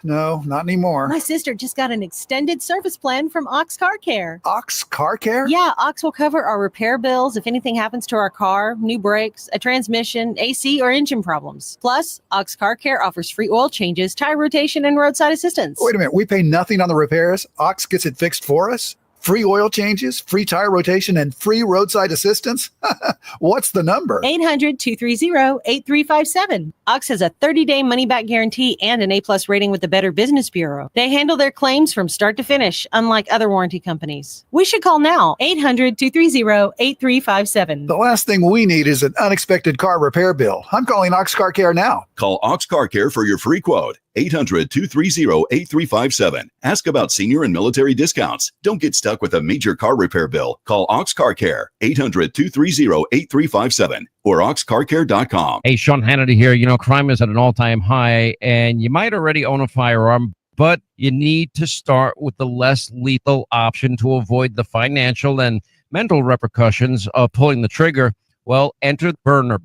No, not anymore. My sister just got an extended service plan from Ox Car Care. Ox Car Care? Yeah, Ox will cover our repair bills if anything happens to our car, new brakes, a transmission, AC, or engine problems. Plus, Ox Car Care offers free oil changes, tire rotation, and roadside assistance. Wait a minute, we pay nothing on the repairs? Ox gets it fixed for us? Free oil changes, free tire rotation, and free roadside assistance? What's the number? 800-230-8357. Ox has a 30-day money-back guarantee and an A-plus rating with the Better Business Bureau. They handle their claims from start to finish, unlike other warranty companies. We should call now, 800-230-8357. The last thing we need is an unexpected car repair bill. I'm calling Ox Car Care now. Call Ox Car Care for your free quote. 800-230-8357. Ask about senior and military discounts. Don't get stuck with a major car repair bill. Call Ox Car Care, 800-230-8357 or oxcarcare.com. Hey, Sean Hannity here. You know, crime is at an all-time high, and you might already own a firearm, but you need to start with the less lethal option to avoid the financial and mental repercussions of pulling the trigger. Well, enter Byrna,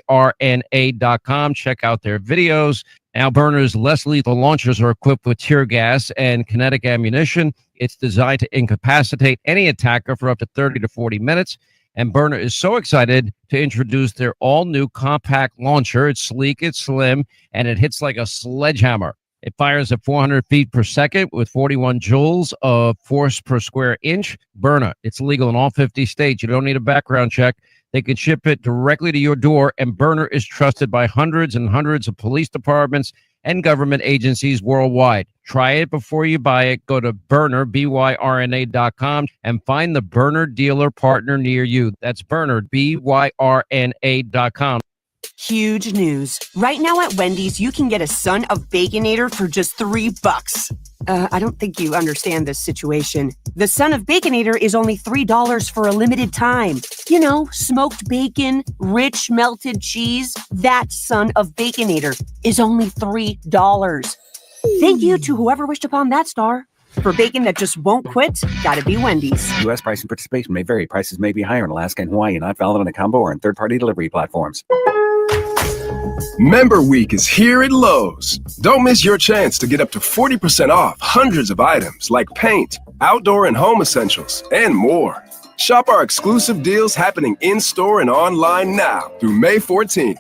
BYRNA.com. Check out their videos. Now, Byrna's less lethal launchers are equipped with tear gas and kinetic ammunition. It's designed to incapacitate any attacker for up to 30 to 40 minutes. And Byrna is so excited to introduce their all-new compact launcher. It's sleek, it's slim, and it hits like a sledgehammer. It fires at 400 feet per second with 41 joules of force per square inch. Byrna, it's legal in all 50 states. You don't need a background check. They can ship it directly to your door, and Byrna is trusted by hundreds and hundreds of police departments and government agencies worldwide. Try it before you buy it. Go to Byrna, BYRNA.com, and find the Byrna dealer partner near you. That's Byrna, BYRNA.com. Huge news. Right now at Wendy's, you can get a Son of Baconator for just $3. I don't think you understand this situation. The Son of Baconator is only $3 for a limited time. You know, smoked bacon, rich melted cheese. That Son of Baconator is only $3. Thank you to whoever wished upon that star. For bacon that just won't quit, gotta be Wendy's. U.S. price and participation may vary. Prices may be higher in Alaska and Hawaii, not valid on a combo or on third-party delivery platforms. Member Week is here at Lowe's. Don't miss your chance to get up to 40% off hundreds of items like paint, outdoor and home essentials, and more. Shop our exclusive deals happening in-store and online now through May 14th.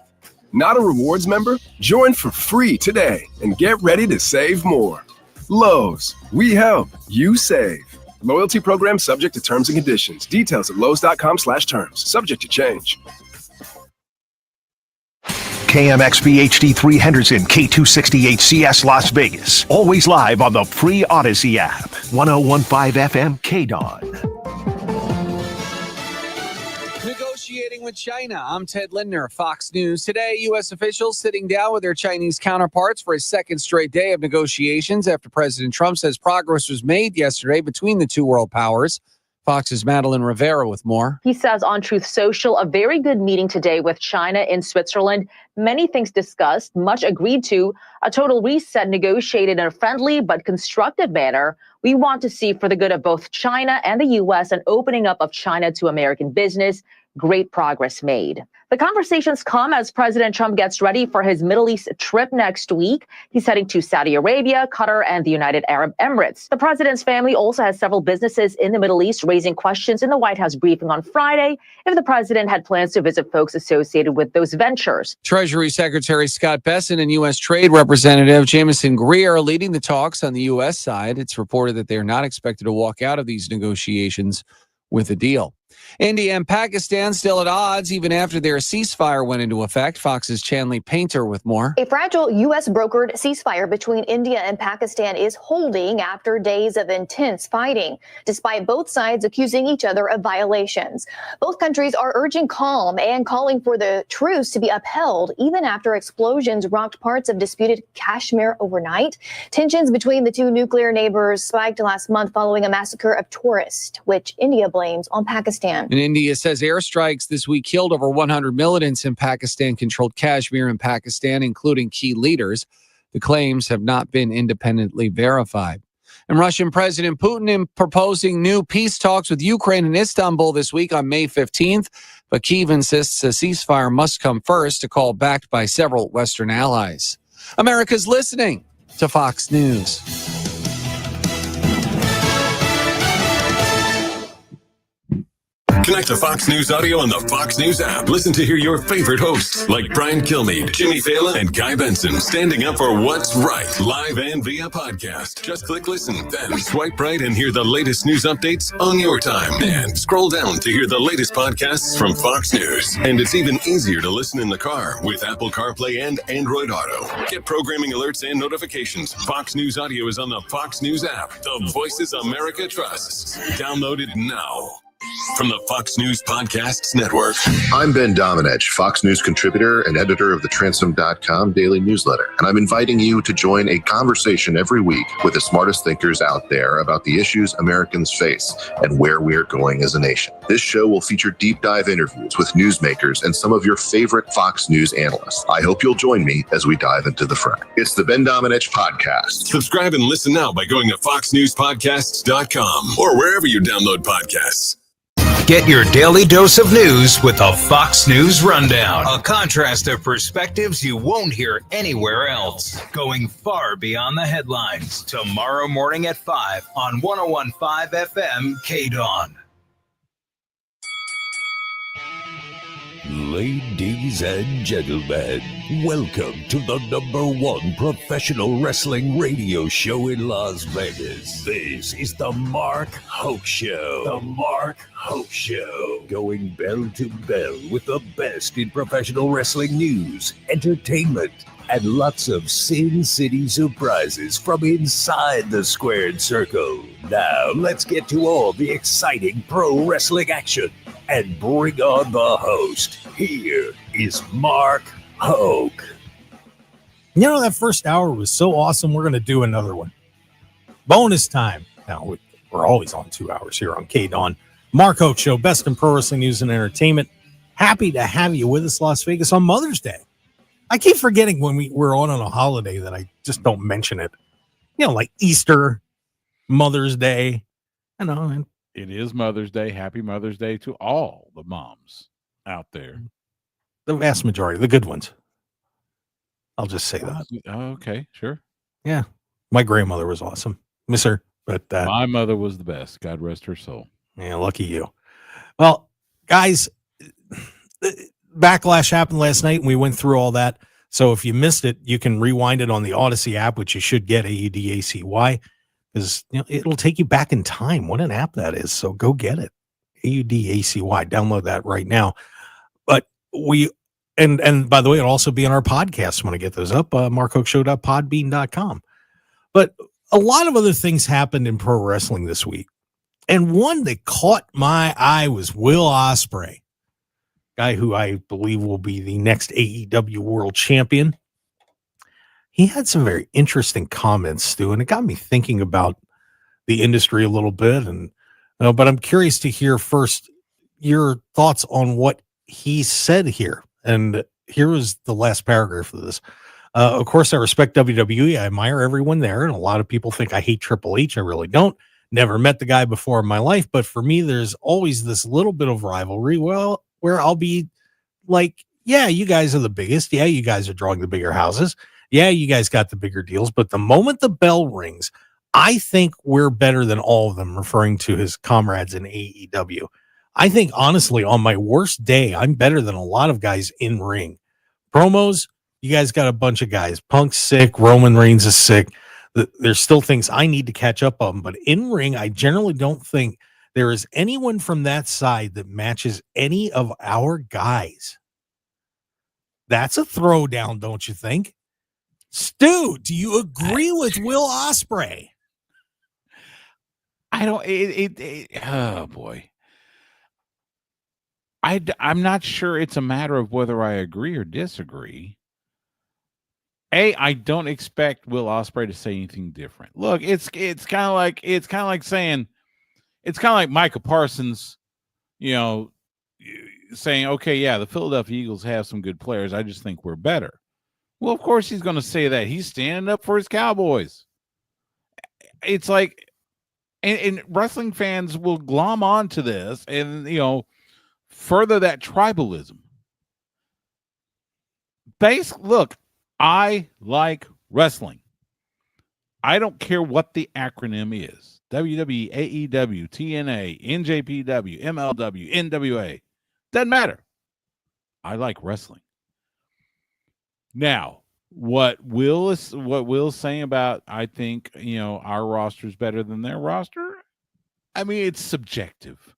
Not a rewards member? Join for free today and get ready to save more. Lowe's, we help, you save. Loyalty program subject to terms and conditions. Details at lowes.com/terms. Subject to change. KMXB HD3 Henderson, K268CS Las Vegas. Always live on the free Odyssey app. 1015 FM KDAWN. Negotiating with China. I'm Ted Lindner, Fox News. Today, U.S. officials sitting down with their Chinese counterparts for a second straight day of negotiations after President Trump says progress was made yesterday between the two world powers. Fox's Madeline Rivera with more. He says on Truth Social, a very good meeting today with China in Switzerland. Many things discussed, much agreed to, a total reset negotiated in a friendly but constructive manner. We want to see for the good of both China and the U.S. an opening up of China to American business, great progress made. The conversations come as President Trump gets ready for his Middle East trip next week. He's heading to Saudi Arabia, Qatar, and the United Arab Emirates. The president's family also has several businesses in the Middle East, raising questions in the White House briefing on Friday if the president had plans to visit folks associated with those ventures. Treasury Secretary Scott Bessent and U.S. Trade Representative Jamieson Greer are leading the talks on the U.S. side. It's reported that they are not expected to walk out of these negotiations with a deal. India and Pakistan still at odds even after their ceasefire went into effect. Fox's Chanley Painter with more. A fragile U.S.-brokered ceasefire between India and Pakistan is holding after days of intense fighting, despite both sides accusing each other of violations. Both countries are urging calm and calling for the truce to be upheld, even after explosions rocked parts of disputed Kashmir overnight. Tensions between the two nuclear neighbors spiked last month following a massacre of tourists, which India blames on Pakistan. And India says airstrikes this week killed over 100 militants in Pakistan-controlled Kashmir and Pakistan, including key leaders. The claims have not been independently verified. And Russian President Putin proposing new peace talks with Ukraine in Istanbul this week on May 15th. But Kyiv insists a ceasefire must come first, a call backed by several Western allies. America's listening to Fox News. Connect to Fox News Audio on the Fox News app. Listen to hear your favorite hosts like Brian Kilmeade, Jimmy Fallon, and Guy Benson standing up for what's right, live and via podcast. Just click listen, then swipe right and hear the latest news updates on your time. And scroll down to hear the latest podcasts from Fox News. And it's even easier to listen in the car with Apple CarPlay and Android Auto. Get programming alerts and notifications. Fox News Audio is on the Fox News app. The voices America trusts. Download it now. From the Fox News Podcasts Network. I'm Ben Domenech, Fox News contributor and editor of the Transom.com daily newsletter, and I'm inviting you to join a conversation every week with the smartest thinkers out there about the issues Americans face and where we're going as a nation. This show will feature deep dive interviews with newsmakers and some of your favorite Fox News analysts. I hope you'll join me as we dive into the fray. It's the Ben Domenech Podcast. Subscribe and listen now by going to foxnewspodcasts.com or wherever you download podcasts. Get your daily dose of news with a Fox News Rundown. A contrast of perspectives you won't hear anywhere else. Going far beyond the headlines. Tomorrow morning at 5 on 101.5 FM KDAWN. Ladies and gentlemen, welcome to the #1 professional wrestling radio show in Las Vegas. This is the Mark Hoke Show. The Mark Hoke Show. Going bell to bell with the best in professional wrestling news, entertainment, and lots of Sin City surprises from inside the squared circle. Now, let's get to all the exciting pro wrestling action and bring on the host. Here is Mark Hoke. You know, that first hour was so awesome. We're going to do another one. Bonus time. Now, we're always on 2 hours here on KDAWN. Mark Hoke Show, best in pro wrestling news and entertainment. Happy to have you with us, Las Vegas, on Mother's Day. I keep forgetting when we're on a holiday that I just don't mention it. You know, like Easter, Mother's Day. I know. And it is Mother's Day. Happy Mother's Day to all the moms out there. The vast majority, the good ones. I'll just say that. Oh, okay, sure. Yeah. My grandmother was awesome. Miss her. But my mother was the best. God rest her soul. Yeah, lucky you. Well, guys, Backlash happened last night, and we went through all that. So if you missed it, you can rewind it on the Odyssey app, which you should get, AUDACY, because it'll take you back in time. What an app that is. So go get it. AUDACY. Download that right now. But and by the way, it'll also be on our podcast when I get those up, markhokeshow.podbean.com. But a lot of other things happened in pro wrestling this week. And one that caught my eye was Will Ospreay, guy who I believe will be the next AEW world champion. He had some very interesting comments, Stu, and it got me thinking about the industry a little bit. And but I'm curious to hear first your thoughts on what he said here. And here was the last paragraph of this. Of course, I respect WWE. I admire everyone there. And a lot of people think I hate Triple H. I really don't. Never met the guy before in my life. But for me, there's always this little bit of rivalry. Well, where I'll be like, yeah, you guys are the biggest. Yeah, you guys are drawing the bigger houses. Yeah, you guys got the bigger deals. But the moment the bell rings, I think we're better than all of them, referring to his comrades in AEW. I think, honestly, on my worst day, I'm better than a lot of guys in ring. Promos, you guys got a bunch of guys. Punk's sick. Roman Reigns is sick. There's still things I need to catch up on. But in ring, I generally don't think there is anyone from that side that matches any of our guys. That's a throwdown, don't you think? Stu, do you agree with Will Ospreay? I don't. Oh boy. I'm not sure it's a matter of whether I agree or disagree. I don't expect Will Ospreay to say anything different. Look, it's kind of like saying, it's kind of like Micah Parsons, saying, okay, yeah, the Philadelphia Eagles have some good players. I just think we're better. Well, of course he's going to say that. He's standing up for his Cowboys. It's like, and wrestling fans will glom onto this and, further that tribalism. Look, I like wrestling. I don't care what the acronym is. WWE, AEW, TNA, NJPW, MLW, NWA. Doesn't matter. I like wrestling. Now, what Will's saying about, I think, our roster is better than their roster. I mean, it's subjective.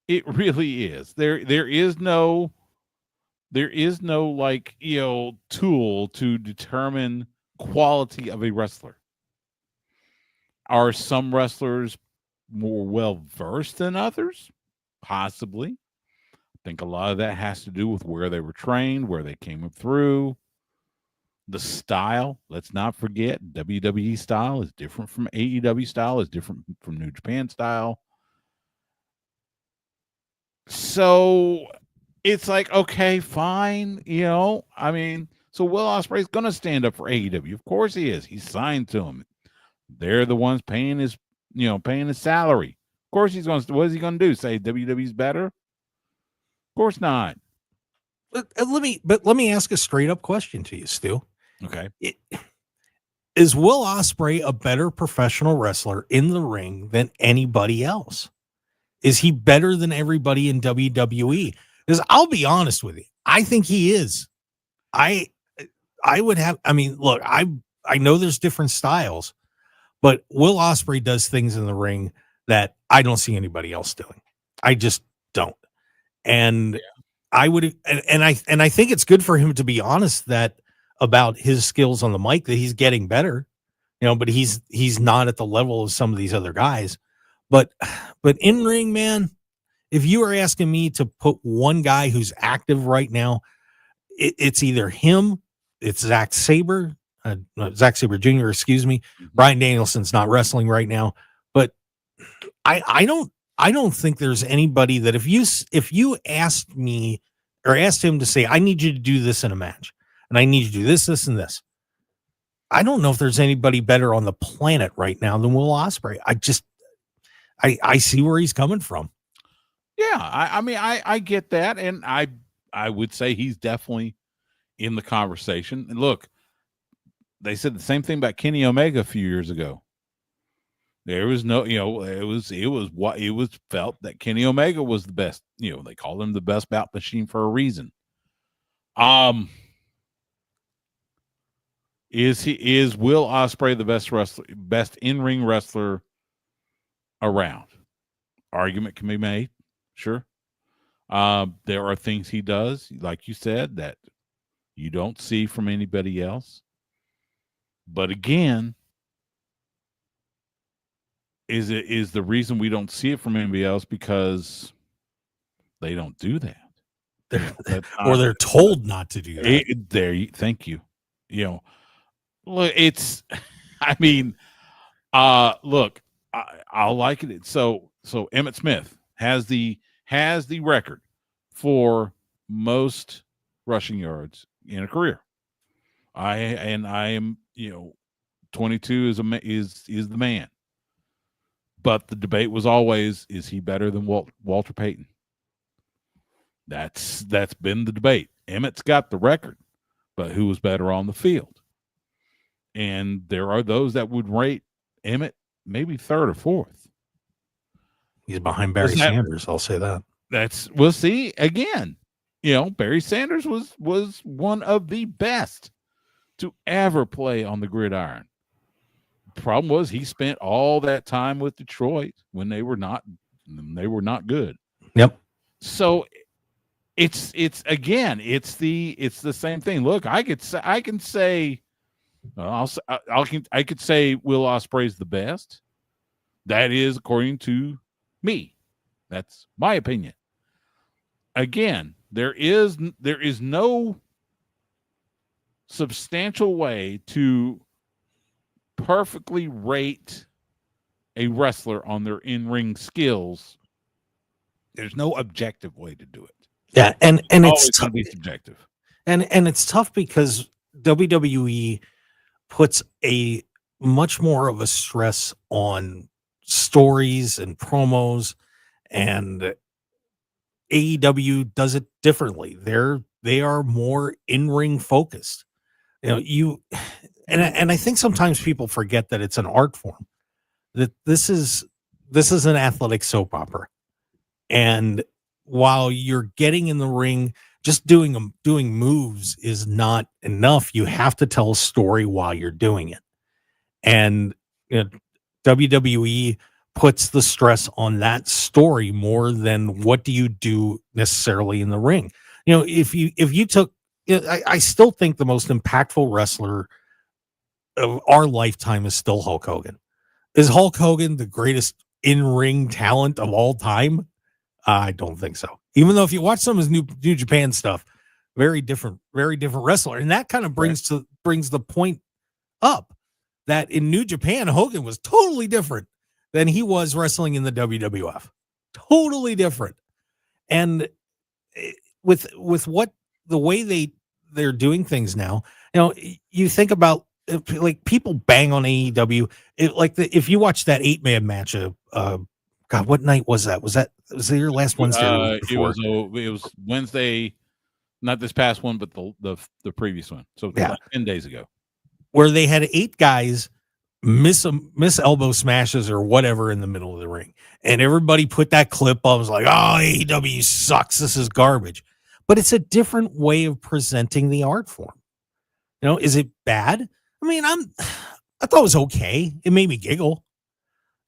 It really is. There is no like, tool to determine quality of a wrestler. Are some wrestlers more well versed than others? Possibly. I think a lot of that has to do with where they were trained, where they came up through, the style. Let's not forget, WWE style is different from AEW style, is different from New Japan style. So it's like, okay, fine. I mean, so Will Ospreay's going to stand up for AEW. Of course he is. He's signed to them. They're the ones paying his salary. Of course he's going to, what is he going to do? Say WWE's better? Of course not. Let me ask a straight up question to you, Stu. Okay. Is Will Ospreay a better professional wrestler in the ring than anybody else? Is he better than everybody in WWE? Because I'll be honest with you, I think he is. I would have. I mean, look, I know there's different styles, but Will Ospreay does things in the ring that I don't see anybody else doing. I just don't. And I would, and I think it's good for him to be honest about his skills on the mic, that he's getting better, but he's not at the level of some of these other guys. But in ring, man, if you are asking me to put one guy who's active right now, it's either him, it's Zack Sabre Jr., excuse me. Bryan Danielson's not wrestling right now, but I don't think there's anybody that if you asked me or asked him to say, I need you to do this in a match, and I need you to do this, this, and this, I don't know if there's anybody better on the planet right now than Will Ospreay. I see where he's coming from. Yeah, I mean, I get that, and I would say he's definitely in the conversation. And look, they said the same thing about Kenny Omega a few years ago. There was no, it was felt that Kenny Omega was the best. They called him the best bout machine for a reason. Is Will Ospreay the best in-ring wrestler around? Argument can be made. Sure. There are things he does, like you said, that you don't see from anybody else. But again, is the reason we don't see it from anybody else because they don't do that. Or they're told not to do that. Thank you. Look, it's, I mean, look, I'll like it. So Emmitt Smith has the record for most rushing yards in a career. I am 22 is the man. But the debate was always, is he better than Walter Payton? That's been the debate. Emmett's got the record, but who was better on the field? And there are those that would rate Emmett maybe third or fourth. He's behind Barry Sanders. I'll say that. We'll see again. Barry Sanders was one of the best to ever play on the gridiron. Problem was he spent all that time with Detroit when they were not good. Yep. So it's the same thing. Look, I could say Will Ospreay's the best. That is according to me. That's my opinion. Again, there is no substantial way to perfectly rate a wrestler on their in-ring skills. There's no objective way to do it. Yeah, and Always it's going to be subjective. And it's tough because WWE puts a much more of a stress on stories and promos, and AEW does it differently. They are more in-ring focused. And I think sometimes people forget that it's an art form. That this is an athletic soap opera. And while you're getting in the ring, just doing moves is not enough. You have to tell a story while you're doing it. And WWE puts the stress on that story more than what do you do necessarily in the ring. If you took, I still think the most impactful wrestler of our lifetime is still Hulk Hogan. Is Hulk Hogan the greatest in-ring talent of all time? I don't think so. Even though if you watch some of his New Japan stuff, very different wrestler. And that kind of brings the point up that in New Japan, Hogan was totally different than he was wrestling in the WWF. Totally different. And with what the way they're doing things now, you think about like people bang on AEW. If you watch that 8-man match, God, what night was that? Was that your last Wednesday? It was Wednesday, not this past one, but the previous one. So Yeah. like 10 days ago, where they had 8 guys miss elbow smashes or whatever in the middle of the ring, and everybody put that clip up. Was like, "Oh, AEW sucks. This is garbage." But it's a different way of presenting the art form. Is it bad? I mean, I thought it was okay. It made me giggle.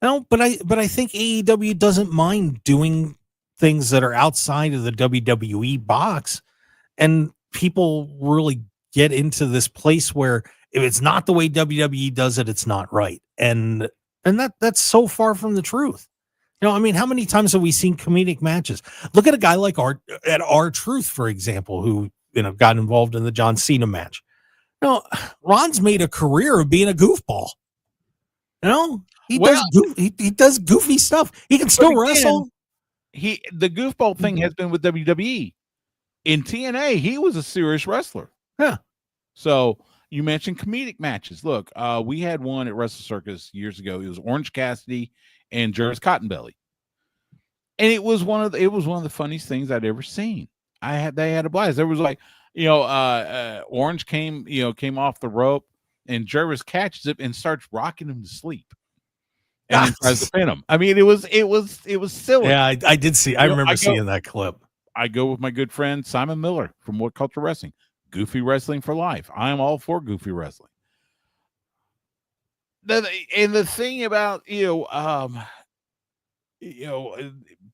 But I think AEW doesn't mind doing things that are outside of the WWE box, and people really get into this place where if it's not the way WWE does it, it's not right. And that's so far from the truth. I mean, how many times have we seen comedic matches? Look at a guy like R-Truth, for example, who got involved in the John Cena match. Ron's made a career of being a goofball. He does goofy stuff. He can still wrestle. The goofball thing has been with WWE. In TNA, he was a serious wrestler. Yeah. So you mentioned comedic matches. Look, we had one at Wrestle Circus years ago. It was Orange Cassidy and Jervis Cottonbelly, and it was one of the funniest things I'd ever seen. They had a blast. There was like, Orange came off the rope, and Jervis catches it and starts rocking him to sleep, and then tries to pin him. I mean, it was silly. Yeah, I did see. I remember seeing that clip. I go with my good friend Simon Miller from What Culture Wrestling. Goofy wrestling for life. I am all for goofy wrestling. And the thing about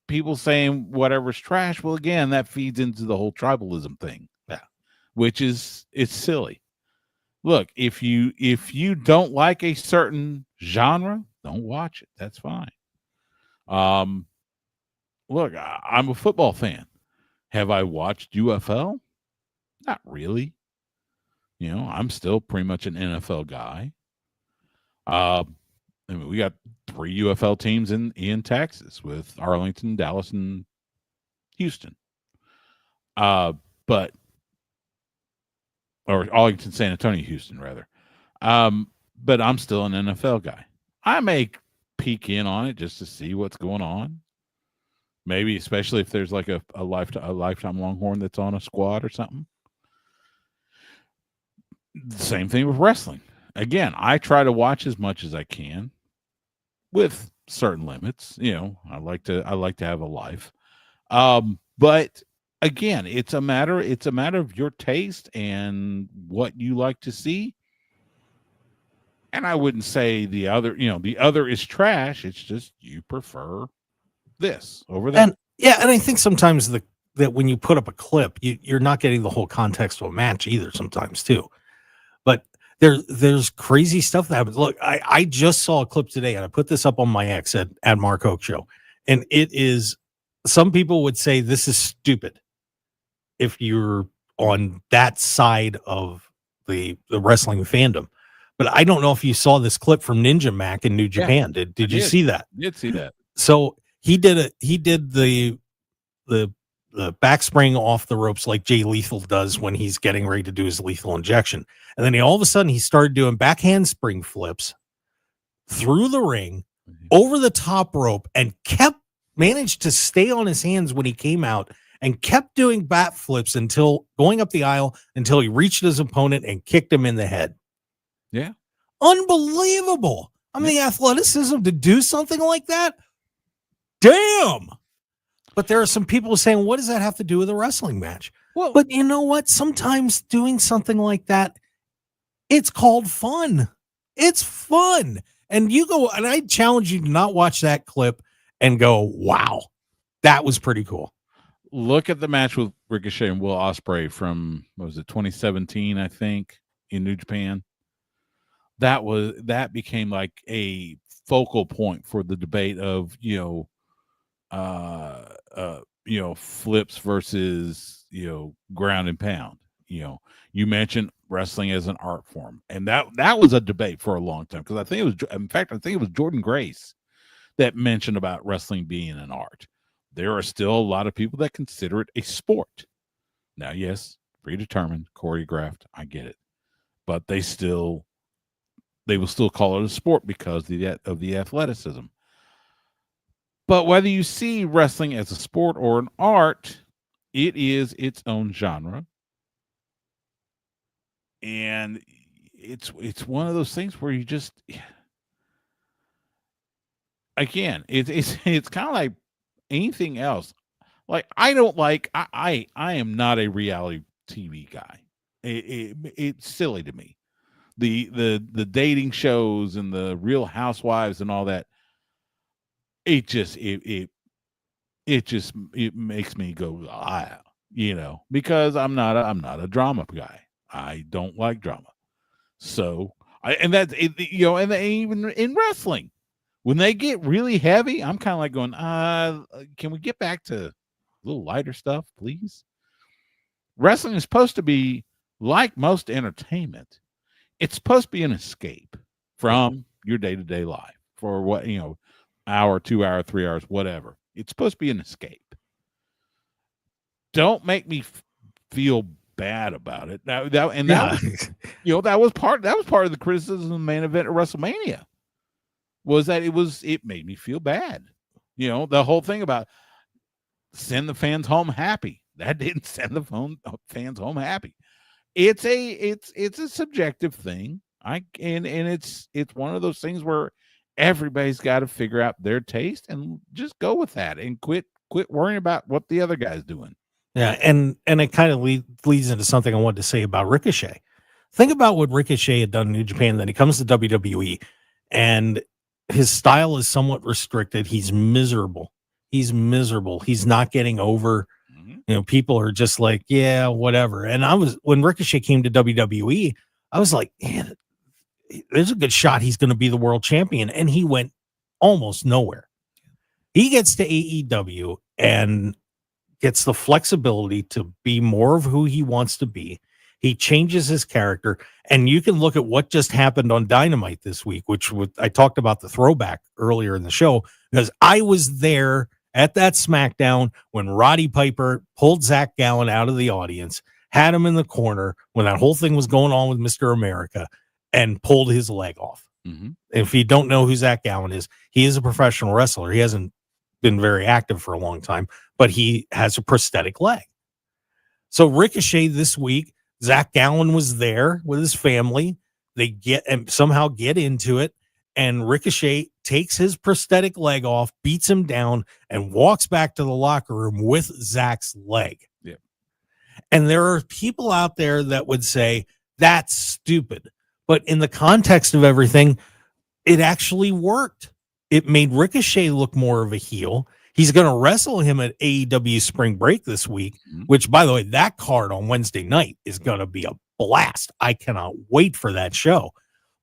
people saying whatever's trash, well, again, that feeds into the whole tribalism thing. Yeah, it's silly. Look, if you don't like a certain genre, don't watch it. That's fine. Look, I'm a football fan. Have I watched UFL? Not really. I'm still pretty much an NFL guy. I mean, we got 3 UFL teams in Texas with Arlington, Dallas, and Houston. Or Arlington, San Antonio, Houston, rather. But I'm still an NFL guy. I may peek in on it just to see what's going on. Maybe, especially if there's like a lifetime Longhorn that's on a squad or something. Same thing with wrestling. Again, I try to watch as much as I can with certain limits. I like to have a life. But again, it's a matter of your taste and what you like to see. And I wouldn't say the other is trash. It's just you prefer this over that. And I think sometimes that when you put up a clip, you're not getting the whole context of a match either sometimes too. But there's crazy stuff that happens. Look, I just saw a clip today, and I put this up on my X at Mark Hoke Show. And it is, some people would say this is stupid if you're on that side of the wrestling fandom. But I don't know if you saw this clip from Ninja Mac in New Japan. Did you see that? I did see that. So he did the backspring off the ropes like Jay Lethal does when he's getting ready to do his lethal injection. And then all of a sudden he started doing back handspring flips through the ring, over the top rope, and managed to stay on his hands when he came out, and kept doing bat flips until going up the aisle until he reached his opponent and kicked him in the head. Yeah. Unbelievable. I mean, the athleticism to do something like that. Damn. But there are some people saying, what does that have to do with a wrestling match? Well, but you know what? Sometimes doing something like that, it's called fun. It's fun. And you go, and I challenge you to not watch that clip and go, wow, that was pretty cool. Look at the match with Ricochet and Will Ospreay from, what was it, 2017, I think, in New Japan. That became like a focal point for the debate of, flips versus, ground and pound. You mentioned wrestling as an art form, and that was a debate for a long time, because I think it was Jordan Grace that mentioned about wrestling being an art. There are still a lot of people that consider it a sport. Now, yes, predetermined, choreographed, I get it, but they will still call it a sport because of the athleticism. But whether you see wrestling as a sport or an art, it is its own genre. And it's one of those things where you just, again, it's kind of like anything else. Like, I am not a reality TV guy. It's silly to me. The dating shows and the Real Housewives and all that, it makes me go, because I'm not a drama guy. I don't like drama. So and even in wrestling, when they get really heavy, I'm kind of like going, can we get back to a little lighter stuff, please? Wrestling is supposed to be like most entertainment. It's supposed to be an escape from your day-to-day life for what, hour, 2 hour, 3 hours, whatever. It's supposed to be an escape. Don't make me feel bad about it. That was part of the criticism of the main event of WrestleMania, was that it made me feel bad. The whole thing about send the fans home happy. That didn't send the fans home happy. It's a subjective thing. It's one of those things where everybody's got to figure out their taste and just go with that and quit worrying about what the other guy's doing. Yeah, and it kind of leads into something I wanted to say about Ricochet. Think about what Ricochet had done in New Japan. Then he comes to WWE, and his style is somewhat restricted. He's miserable. He's not getting over. People are just like, yeah, whatever. And when Ricochet came to WWE, I was like, man, there's a good shot he's going to be the world champion. And he went almost nowhere. He gets to AEW and gets the flexibility to be more of who he wants to be. He changes his character, and you can look at what just happened on Dynamite this week, I talked about the throwback earlier in the show, because I was there at that SmackDown when Roddy Piper pulled Zach Gallen out of the audience, had him in the corner when that whole thing was going on with Mr. America, and pulled his leg off. Mm-hmm. If you don't know who Zach Gallen is, he is a professional wrestler. He hasn't been very active for a long time, but he has a prosthetic leg. So Ricochet this week, Zach Gallen was there with his family. They somehow get into it, and Ricochet takes his prosthetic leg off, beats him down, and walks back to the locker room with Zach's leg. Yeah. And there are people out there that would say that's stupid. But in the context of everything, it actually worked. It made Ricochet look more of a heel. He's going to wrestle him at AEW Spring Break this week, which, by the way, that card on Wednesday night is going to be a blast. I cannot wait for that show.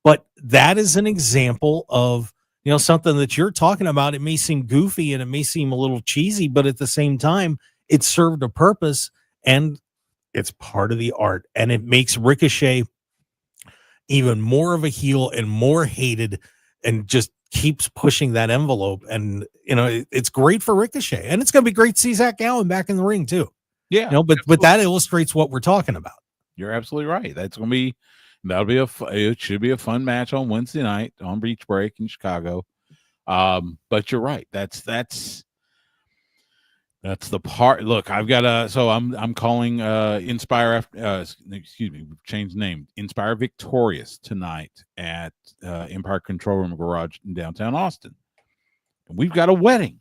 But that is an example of, something that you're talking about. It may seem goofy and it may seem a little cheesy, but at the same time, it served a purpose and it's part of the art. And it makes Ricochet even more of a heel and more hated and just keeps pushing that envelope. And, it's great for Ricochet. And it's going to be great to see Zach Gallen back in the ring too. Yeah. But that illustrates what we're talking about. You're absolutely right. It should be a fun match on Wednesday night on Beach Break in Chicago. But you're right. That's the part. Look, I've got I'm calling Inspire we've changed the name. Inspire Victorious tonight at Empire Control Room Garage in downtown Austin. And we've got a wedding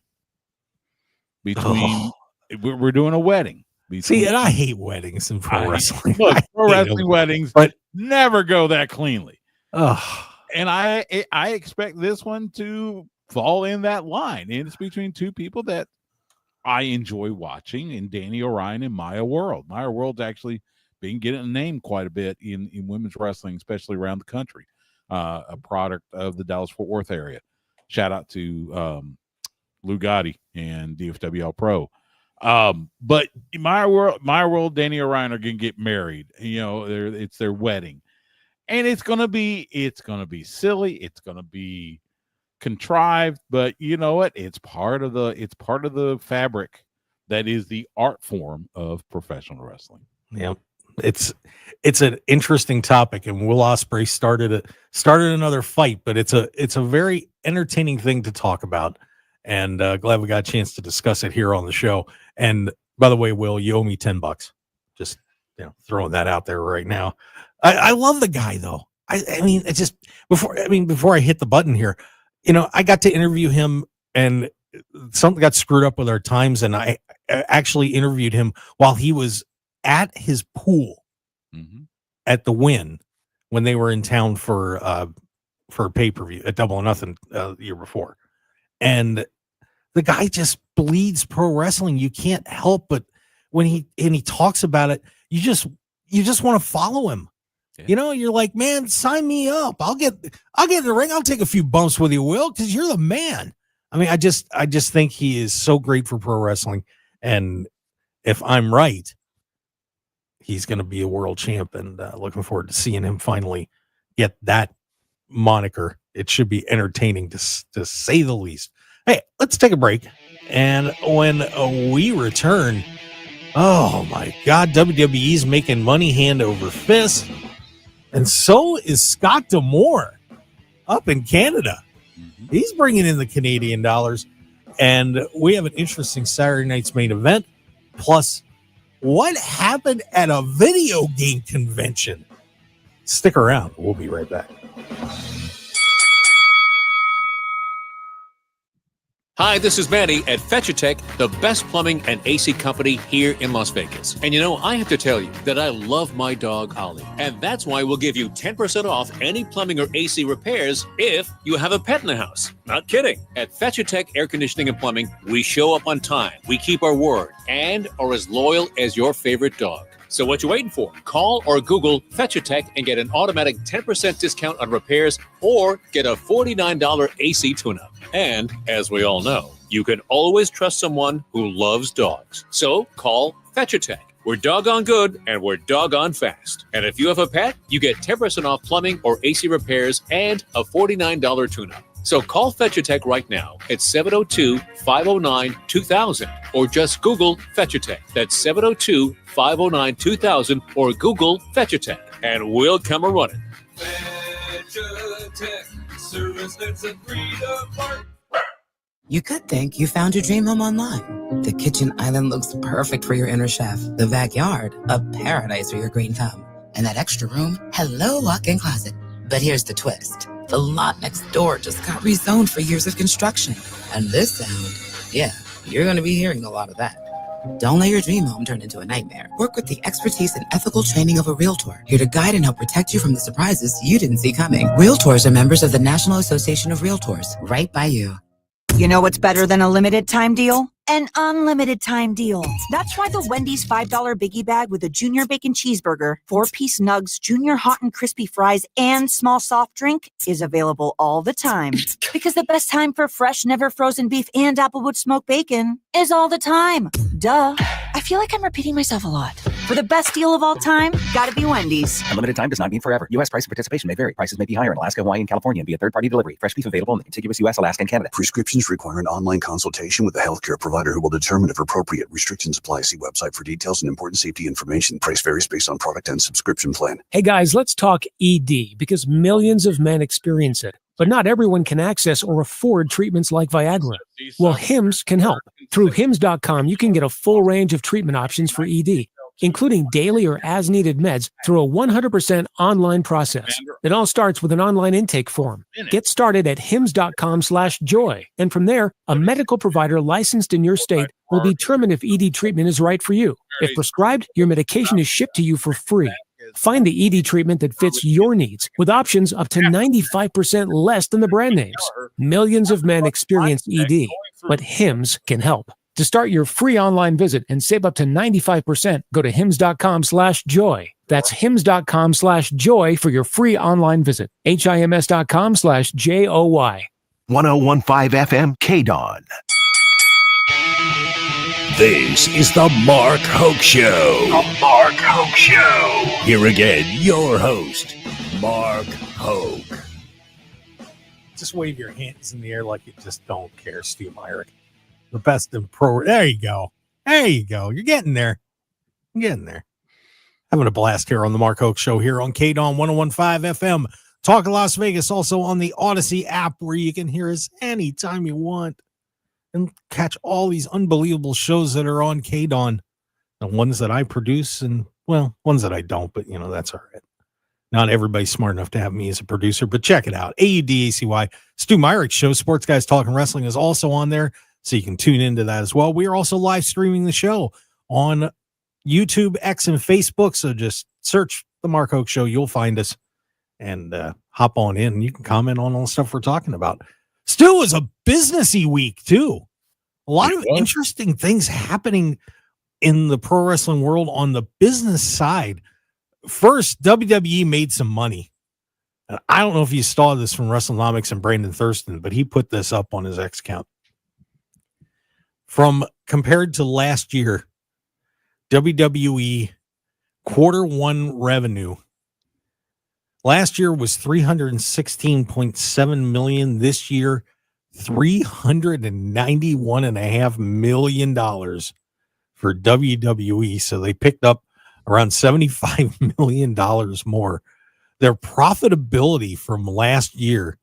we're doing a wedding. See, and I hate weddings in pro wrestling. Look, pro wrestling weddings but never go that cleanly. And I expect this one to fall in that line. And it's between two people that I enjoy watching, in Danny Orion and Maya World. Maya World's actually been getting a name quite a bit in women's wrestling, especially around the country. A product of the Dallas-Fort Worth area. Shout out to Lou Gotti and DFWL Pro. But Maya World, Danny Orion are going to get married. It's their wedding, and it's going to be silly. It's going to be contrived, but you know what? It's part of the fabric that is the art form of professional wrestling. Yeah, it's an interesting topic, and Will Ospreay started another fight, but it's a very entertaining thing to talk about. And glad we got a chance to discuss it here on the show. And by the way, Will, you owe me $10. Just throwing that out there right now. I love the guy though. I mean, it's just before I hit the button here, I got to interview him, and something got screwed up with our times, and I actually interviewed him while he was at his pool at the Wynn when they were in town for a pay-per-view at Double or Nothing the year before. And the guy just bleeds pro wrestling. You can't help but when he talks about it, you just want to follow him. Yeah. You're like, man, sign me up. I'll get in the ring. I'll take a few bumps with you, Will, because you're the man. I mean, I just think he is so great for pro wrestling. And if I'm right, he's going to be a world champ, and looking forward to seeing him finally get that moniker. It should be entertaining to say the least. Hey, let's take a break. And when we return, oh my God, WWE's making money hand over fist. And so is Scott D'Amore up in Canada. He's bringing in the Canadian dollars. And we have an interesting Saturday night's main event. Plus, what happened at a video game convention? Stick around. We'll be right back. Hi, this is Manny at FetchATech, the best plumbing and AC company here in Las Vegas. And I have to tell you that I love my dog, Ollie. And that's why we'll give you 10% off any plumbing or AC repairs if you have a pet in the house. Not kidding. At FetchATech Air Conditioning and Plumbing, we show up on time, we keep our word, and are as loyal as your favorite dog. So what you waiting for? Call or Google FetchATech and get an automatic 10% discount on repairs or get a $49 AC tune-up. And as we all know, you can always trust someone who loves dogs. So call FetchATech. We're doggone good and we're doggone fast. And if you have a pet, you get 10% off plumbing or AC repairs and a $49 tune-up. So call FetchATech right now at 702-509-2000 or just Google FetchATech. That's 702-509-2000 or Google FetchATech and we'll come a-running. FetchATech, service that's a breed apart. You could think you found your dream home online. The kitchen island looks perfect for your inner chef. The backyard, a paradise for your green thumb. And that extra room, hello walk-in closet. But here's the twist. The lot next door just got rezoned for years of construction. And this sound, yeah, you're going to be hearing a lot of that. Don't let your dream home turn into a nightmare. Work with the expertise and ethical training of a Realtor, here to guide and help protect you from the surprises you didn't see coming. Realtors are members of the National Association of Realtors, right by you. You know what's better than a limited time deal? An unlimited time deal. That's why the Wendy's $5 biggie bag with a junior bacon cheeseburger, 4-piece nugs, junior hot and crispy fries, and small soft drink is available all the time. Because the best time for fresh, never frozen beef and Applewood smoked bacon is all the time. Duh. I feel like I'm repeating myself a lot. For the best deal of all time, gotta be Wendy's. Unlimited time does not mean forever. U.S. price and participation may vary. Prices may be higher in Alaska, Hawaii, and California and via third-party delivery. Fresh beef available in the contiguous U.S., Alaska, and Canada. Prescriptions require an online consultation with a healthcare provider who will determine if appropriate. Restrictions apply. See website for details and important safety information. Price varies based on product and subscription plan. Hey guys, let's talk ED because millions of men experience it. But not everyone can access or afford treatments like Viagra. Well, Hims can help. Through Hims.com, you can get a full range of treatment options for ED, including daily or as-needed meds through a 100% online process. It all starts with an online intake form. Get started at hims.com/joy. And from there, a medical provider licensed in your state will determine if ED treatment is right for you. If prescribed, your medication is shipped to you for free. Find the ED treatment that fits your needs with options up to 95% less than the brand names. Millions of men experience ED, but Hims can help. To start your free online visit and save up to 95%, go to hims.com/joy. That's hims.com/joy for your free online visit. HIMS.com/JOY. 1015 FM KDAWN. This is the Mark Hoke Show. The Mark Hoke Show. Here again, your host, Mark Hoke. Just wave your hands in the air like you just don't care, Stu Myrick. The best in pro. There you go. There you go. You're getting there. You're getting there. Having a blast here on the Mark Hoke Show here on KDAWN 1015 FM. Talk Las Vegas, also on the Odyssey app where you can hear us anytime you want and catch all these unbelievable shows that are on KDAWN. The ones that I produce and, well, ones that I don't, but, you know, that's all right. Not everybody's smart enough to have me as a producer, but check it out. AUDACY. Stu Myrick's show, Sports Guys Talking Wrestling, is also on there, so you can tune into that as well. We are also live streaming the show on YouTube, X, and Facebook, so just search the Mark Hoke Show. You'll find us and hop on in, and you can comment on all the stuff we're talking about. Stu, was a businessy week, too. A lot of interesting things happening in the pro wrestling world on the business side. First, WWE made some money. And I don't know if you saw this from WrestleNomics and Brandon Thurston, but he put this up on his X account. From compared to last year, WWE Q1 revenue last year was $316.7 million. This year, $391.5 million for WWE. So they picked up around $75 million more. Their profitability from last year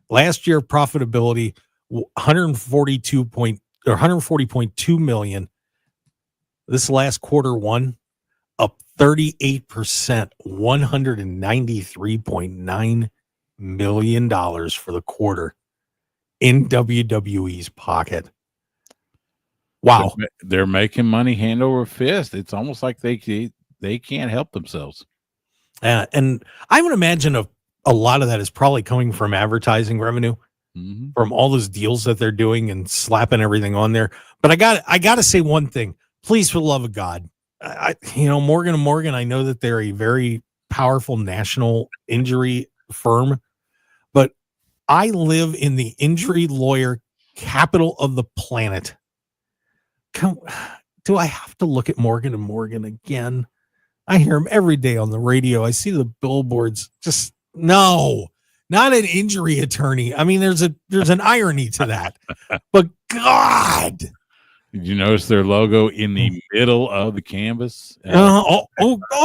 profitability, 140.2 million. This last Q1 up 38%, $193.9 million for the quarter in WWE's pocket. Wow. They're making money hand over fist. It's almost like they can't help themselves. And I would imagine a lot of that is probably coming from advertising revenue, from all those deals that they're doing and slapping everything on there. But I got to say one thing, please, for the love of God, Morgan & Morgan, I know that they're a very powerful national injury firm, but I live in the injury lawyer capital of the planet. Do I have to look at Morgan & Morgan again? I hear them every day on the radio. I see the billboards. Just no, not an injury attorney. I mean, there's an irony to that. But God, did you notice their logo in the middle of the canvas? Oh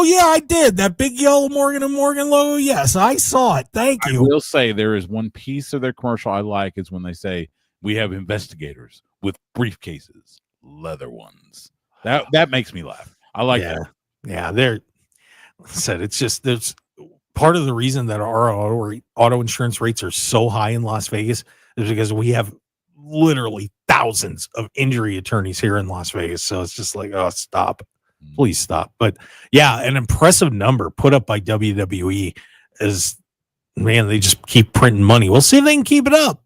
yeah, I did. That big yellow Morgan & Morgan logo. Yes, I saw it. Thank you. I will say there is one piece of their commercial I like is when they say We have investigators with briefcases, leather ones. That makes me laugh. I like that. Yeah, they're said it's just there's part of the reason that our auto insurance rates are so high in Las Vegas is because we have literally thousands of injury attorneys here in Las Vegas. So it's just like, oh, stop. Please stop. But yeah, an impressive number put up by WWE is, man, they just keep printing money. We'll see if they can keep it up.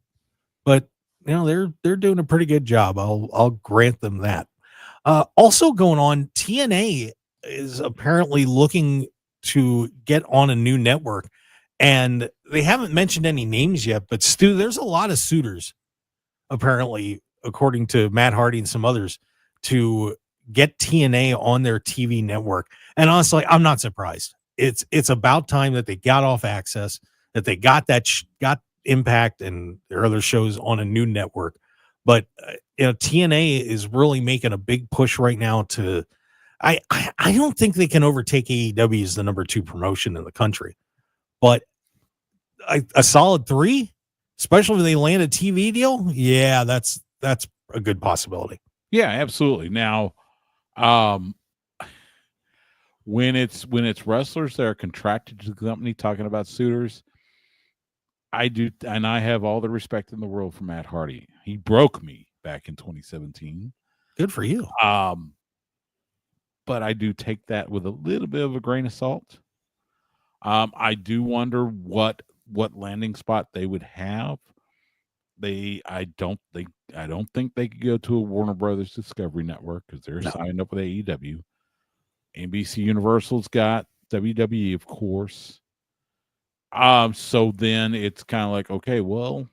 But they're doing a pretty good job. I'll grant them that. Also going on, TNA is apparently looking to get on a new network, and they haven't mentioned any names yet. But Stu, there's a lot of suitors, apparently, according to Matt Hardy and some others, to get TNA on their TV network. And honestly, I'm not surprised. It's about time that they got off Access, that they got got Impact and their other shows on a new network. But TNA is really making a big push right now to. I don't think they can overtake AEW as the number 2 promotion in the country, but a solid 3, especially if they land a TV deal. Yeah, that's a good possibility. Yeah, absolutely. Now, when it's wrestlers that are contracted to the company talking about suitors, I do, and I have all the respect in the world for Matt Hardy. He broke me back in 2017. Good for you. But I do take that with a little bit of a grain of salt. I do wonder what landing spot they would have. I don't think they could go to a Warner Brothers Discovery Network because they're signed up with AEW. NBC Universal's got WWE, of course. So then it's kind of like, okay, well,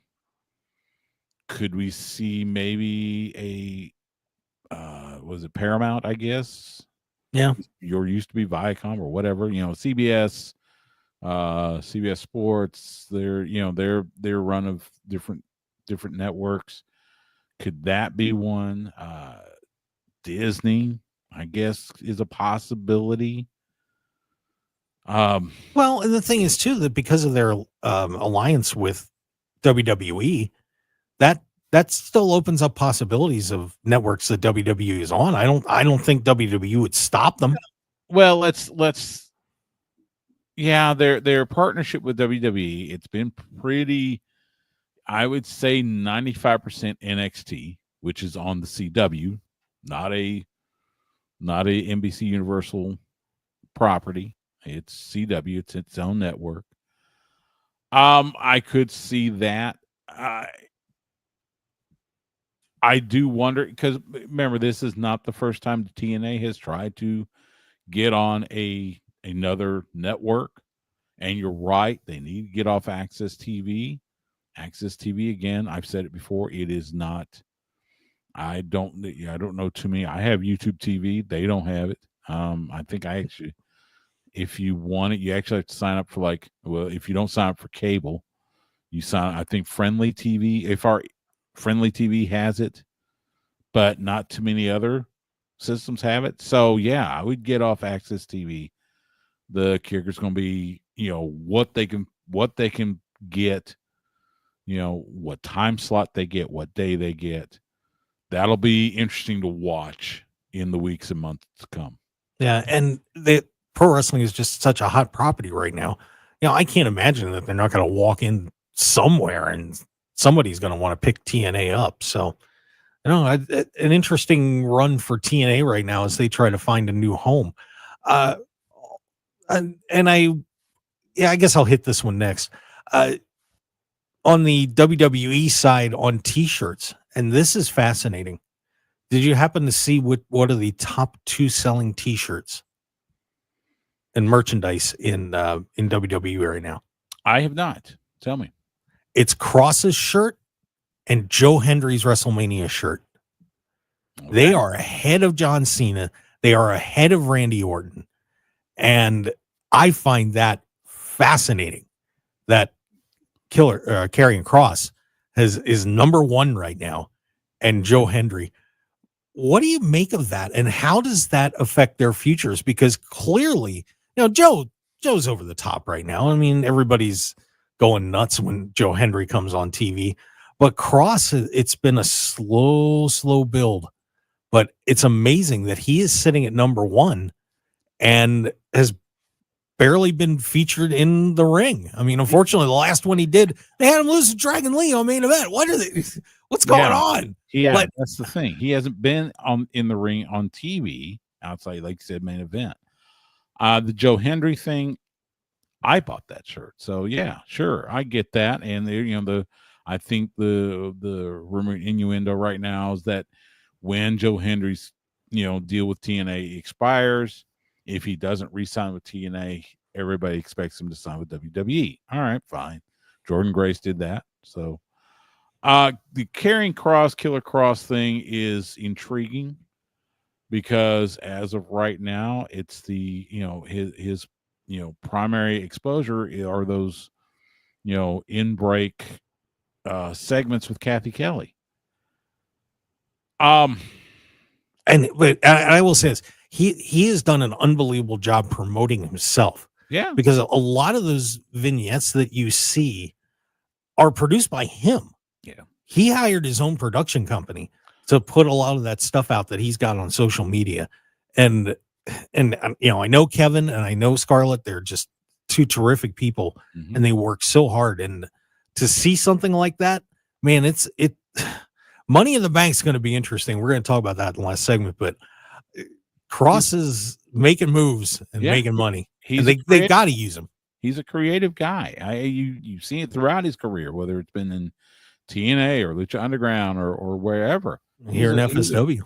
could we see maybe was it Paramount, I guess? Yeah. Used to be Viacom or whatever, CBS, CBS Sports, their run of different networks. Could that be one? Disney, I guess, is a possibility. Well, and the thing is too that because of their alliance with WWE, that still opens up possibilities of networks that WWE is on. I don't think WWE would stop them. Well, let's their partnership with WWE, it's been pretty, I would say 95% NXT, which is on the CW, not a NBC Universal property. It's CW, it's its own network. I could see that. I do wonder, because remember, this is not the first time the TNA has tried to get on another network. And you're right, they need to get off Access TV. Access TV, again, I've said it before, it is not. I don't know too many. I have YouTube TV. They don't have it. I think if you want it, you actually have to sign up for if you don't sign up for cable, you sign, I think Friendly TV. If our Friendly TV has it, but not too many other systems have it. So yeah, I would get off Access TV. The kicker's going to be, what they can get, what time slot they get, what day they get. That'll be interesting to watch in the weeks and months to come. Yeah, and the pro wrestling is just such a hot property right now. I can't imagine that they're not going to walk in somewhere and somebody's going to want to pick TNA up. So, an interesting run for TNA right now as they try to find a new home. I guess I'll hit this one next. On the WWE side on T-shirts, and this is fascinating. Did you happen to see what are the top 2 selling T-shirts and merchandise in WWE right now? I have not. Tell me. It's Cross's shirt and Joe Hendry's WrestleMania shirt. Okay. They are ahead of John Cena. They are ahead of Randy Orton. And I find that fascinating that Karrion Kross is number 1 right now, and Joe Hendry. What do you make of that, and how does that affect their futures? Because clearly, Joe's over the top right now. I mean, everybody's going nuts when Joe Hendry comes on TV, But Cross, it's been a slow build. But it's amazing that he is sitting at number 1 and has barely been featured in the ring. I mean, unfortunately, the last one he did, they had him lose to Dragon Lee on main event. What's going on? Yeah, But that's the thing. He hasn't been in the ring on TV outside, like you said, main event. The Joe Hendry thing, I bought that shirt. So yeah, sure, I get that. And I think the rumor innuendo right now is that when Joe Hendry's deal with TNA expires, if he doesn't re-sign with TNA, everybody expects him to sign with WWE. All right, fine. Jordan Grace did that. So the Karrion Kross, Killer Kross thing is intriguing because as of right now, it's the his primary exposure are those in-break segments with Kathy Kelly. But I will say this, he has done an unbelievable job promoting himself. Yeah, because a lot of those vignettes that you see are produced by him. Yeah, he hired his own production company to put a lot of that stuff out that he's got on social media, and I know Kevin and I know Scarlett. They're just two terrific people, and they work so hard. And to see something like that, man, it. Money in the Bank is going to be interesting. We're going to talk about that in the last segment, but Cross is making moves and making money. They got to use him. He's a creative guy. You've seen it throughout his career, whether it's been in TNA or Lucha Underground or wherever. Here in FSW.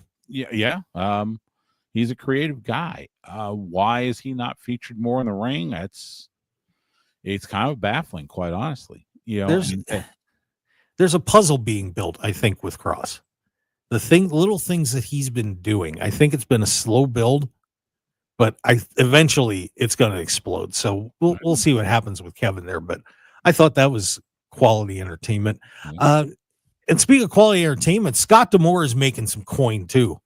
He's a creative guy. Why is he not featured more in the ring? It's kind of baffling, quite honestly. There's a puzzle being built, I think, with Cross. Little things that he's been doing. I think it's been a slow build, but eventually it's going to explode. So we'll see what happens with Kevin there. But I thought that was quality entertainment. And speaking of quality entertainment, Scott D'Amore is making some coin too.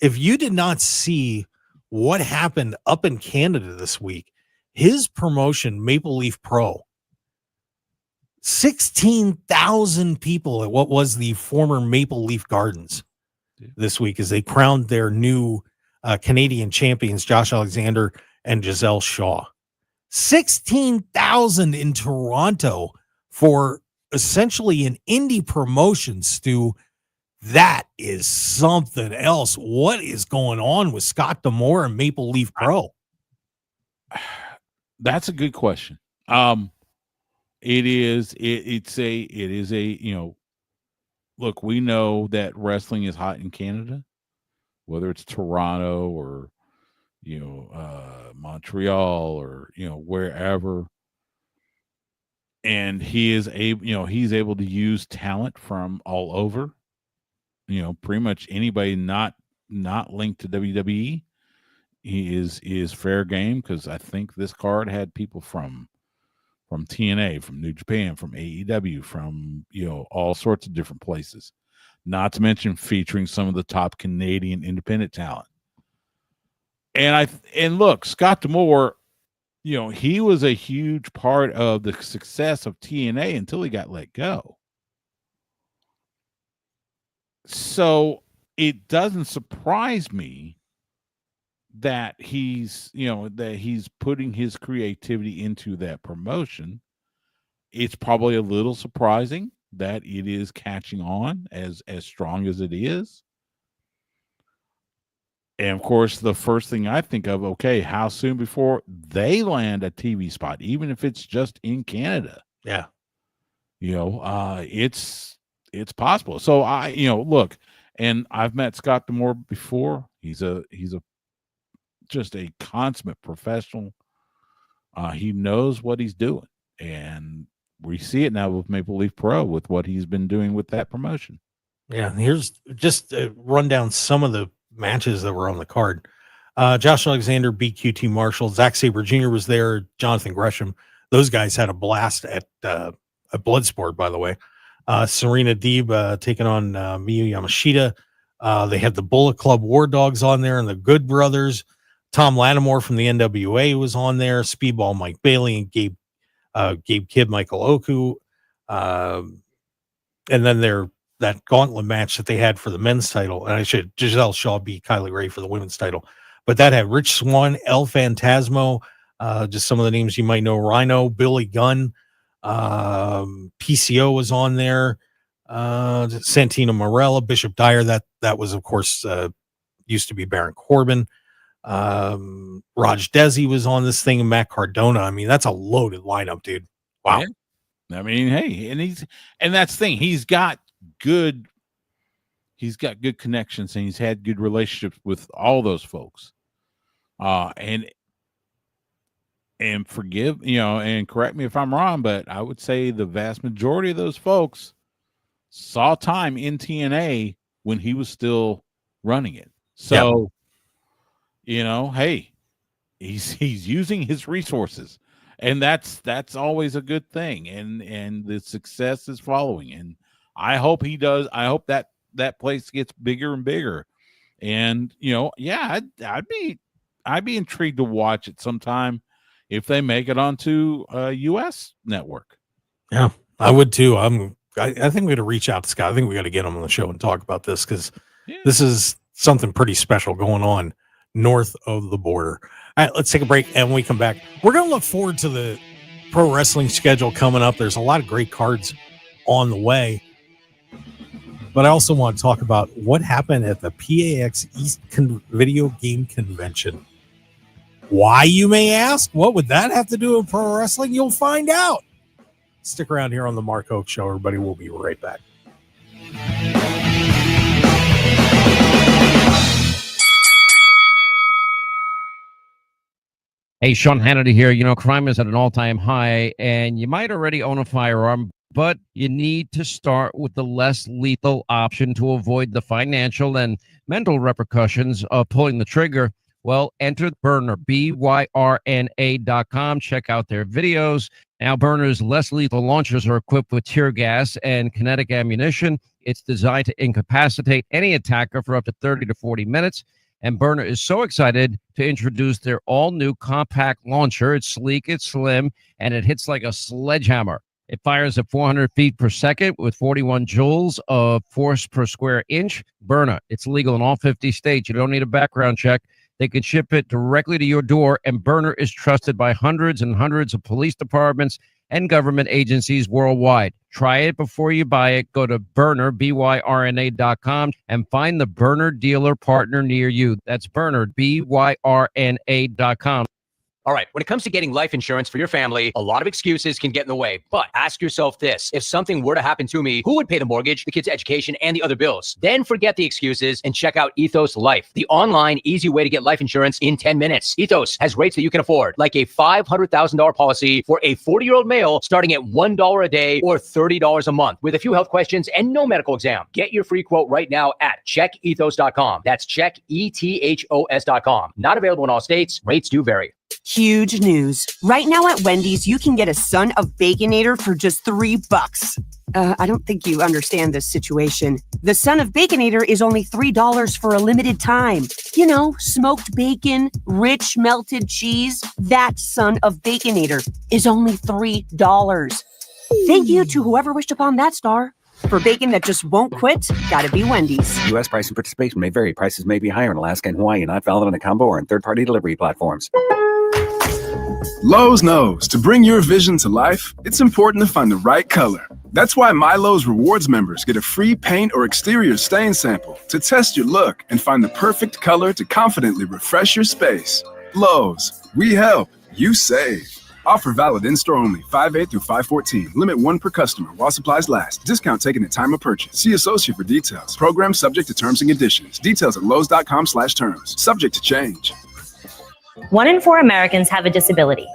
If you did not see what happened up in Canada this week, his promotion, Maple Leaf Pro, 16,000 people at what was the former Maple Leaf Gardens this week as they crowned their new Canadian champions, Josh Alexander and Giselle Shaw. 16,000 in Toronto for essentially an indie promotion, Stu. That is something else. What is going on with Scott D'Amore and Maple Leaf Pro? That's a good question. It is a look, we know that wrestling is hot in Canada, whether it's Toronto or Montreal or wherever. And he's able to use talent from all over, pretty much anybody not linked to WWE. He is fair game, because I think this card had people from TNA, from New Japan, from AEW, from all sorts of different places, not to mention featuring some of the top Canadian independent talent. And look, Scott D'Amore, he was a huge part of the success of TNA until he got let go. So it doesn't surprise me that he's putting his creativity into that promotion. It's probably a little surprising that it is catching on as strong as it is. And of course, the first thing I think of, okay, how soon before they land a TV spot, even if it's just in Canada? Yeah. It's possible. So look, and I've met Scott D'Amore before. He's just a consummate professional. He knows what he's doing, and we see it now with Maple Leaf Pro with what he's been doing with that promotion. Yeah, here's just a rundown some of the matches that were on the card. Josh Alexander beat QT Marshall. Zack Sabre Jr. was there. Jonathan Gresham. Those guys had a blast at Bloodsport, by the way. Serena Deeb taking on Miyu Yamashita. They had the Bullet Club War Dogs on there and the Good Brothers. Tom Lattimore from the NWA was on there. Speedball Mike Bailey and Gabe Kidd, Michael Oku. And then that gauntlet match that they had for the men's title, and Giselle Shaw beat Kylie Ray for the women's title. But that had Rich Swann, El Phantasmo, just some of the names you might know, Rhino, Billy Gunn, PCO was on there, Santino Marella, Bishop Dyer, that was, of course, used to be Baron Corbin. Raj Desi was on this thing, and Matt Cardona. I mean, that's a loaded lineup, dude. Wow. Yeah. I mean, hey, and that's the thing. He's got good connections, and he's had good relationships with all those folks. And forgive, and correct me if I'm wrong, but I would say the vast majority of those folks saw time in TNA when he was still running it. So, hey, he's using his resources, and that's always a good thing. And the success is following. And I hope he does. I hope that place gets bigger and bigger. And I'd be intrigued to watch it sometime if they make it onto a U.S. network. Yeah, I would too. I think we got to reach out to Scott. I think we got to get him on the show and talk about this, because this is something pretty special going on north of the border. All right, let's take a break, and when we come back, we're going to look forward to the pro wrestling schedule coming up. There's a lot of great cards on the way. But I also want to talk about what happened at the PAX East Video Game Convention. Why, you may ask? What would that have to do with pro wrestling? You'll find out. Stick around here on the Mark Hoke Show, everybody. We'll be right back. Hey, Sean Hannity here. Crime is at an all-time high, and you might already own a firearm, but you need to start with the less lethal option to avoid the financial and mental repercussions of pulling the trigger. Well, enter Byrna, BYRNA.com. Check out their videos. Now, Byrna's less lethal launchers are equipped with tear gas and kinetic ammunition. It's designed to incapacitate any attacker for up to 30 to 40 minutes. And Byrna is so excited to introduce their all-new compact launcher. It's sleek, it's slim, and it hits like a sledgehammer. It fires at 400 feet per second with 41 joules of force per square inch. Byrna, it's legal in all 50 states. You don't need a background check. They can ship it directly to your door, and Byrna is trusted by hundreds and hundreds of police departments and government agencies worldwide. Try it before you buy it. Go to Byrna, BYRNA.com, and find the Byrna dealer partner near you. That's Byrna, BYRNA.com. All right, when it comes to getting life insurance for your family, a lot of excuses can get in the way. But ask yourself this: if something were to happen to me, who would pay the mortgage, the kids' education, and the other bills? Then forget the excuses and check out Ethos Life, the online, easy way to get life insurance in 10 minutes. Ethos has rates that you can afford, like a $500,000 policy for a 40-year-old male starting at $1 a day or $30 a month, with a few health questions and no medical exam. Get your free quote right now at checkethos.com. That's checkethos.com. Not available in all states. Rates do vary. Huge news. Right now at Wendy's, you can get a Son of Baconator for just $3. I don't think you understand this situation. The Son of Baconator is only $3 for a limited time. You know, smoked bacon, rich melted cheese. That Son of Baconator is only $3. Thank you to whoever wished upon that star. For bacon that just won't quit, gotta be Wendy's. U.S. price and participation may vary. Prices may be higher in Alaska and Hawaii, not valid on a combo or on third-party delivery platforms. Lowe's knows to bring your vision to life, it's important to find the right color. That's why MyLowe's Rewards members get a free paint or exterior stain sample to test your look and find the perfect color to confidently refresh your space. Lowe's, we help, you save. Offer valid in-store only, 5/8 through 5/14. Limit 1 per customer while supplies last. Discount taken at time of purchase. See associate for details. Program subject to terms and conditions. Details at lowes.com/terms. Subject to change. 1 in 4 Americans have a disability.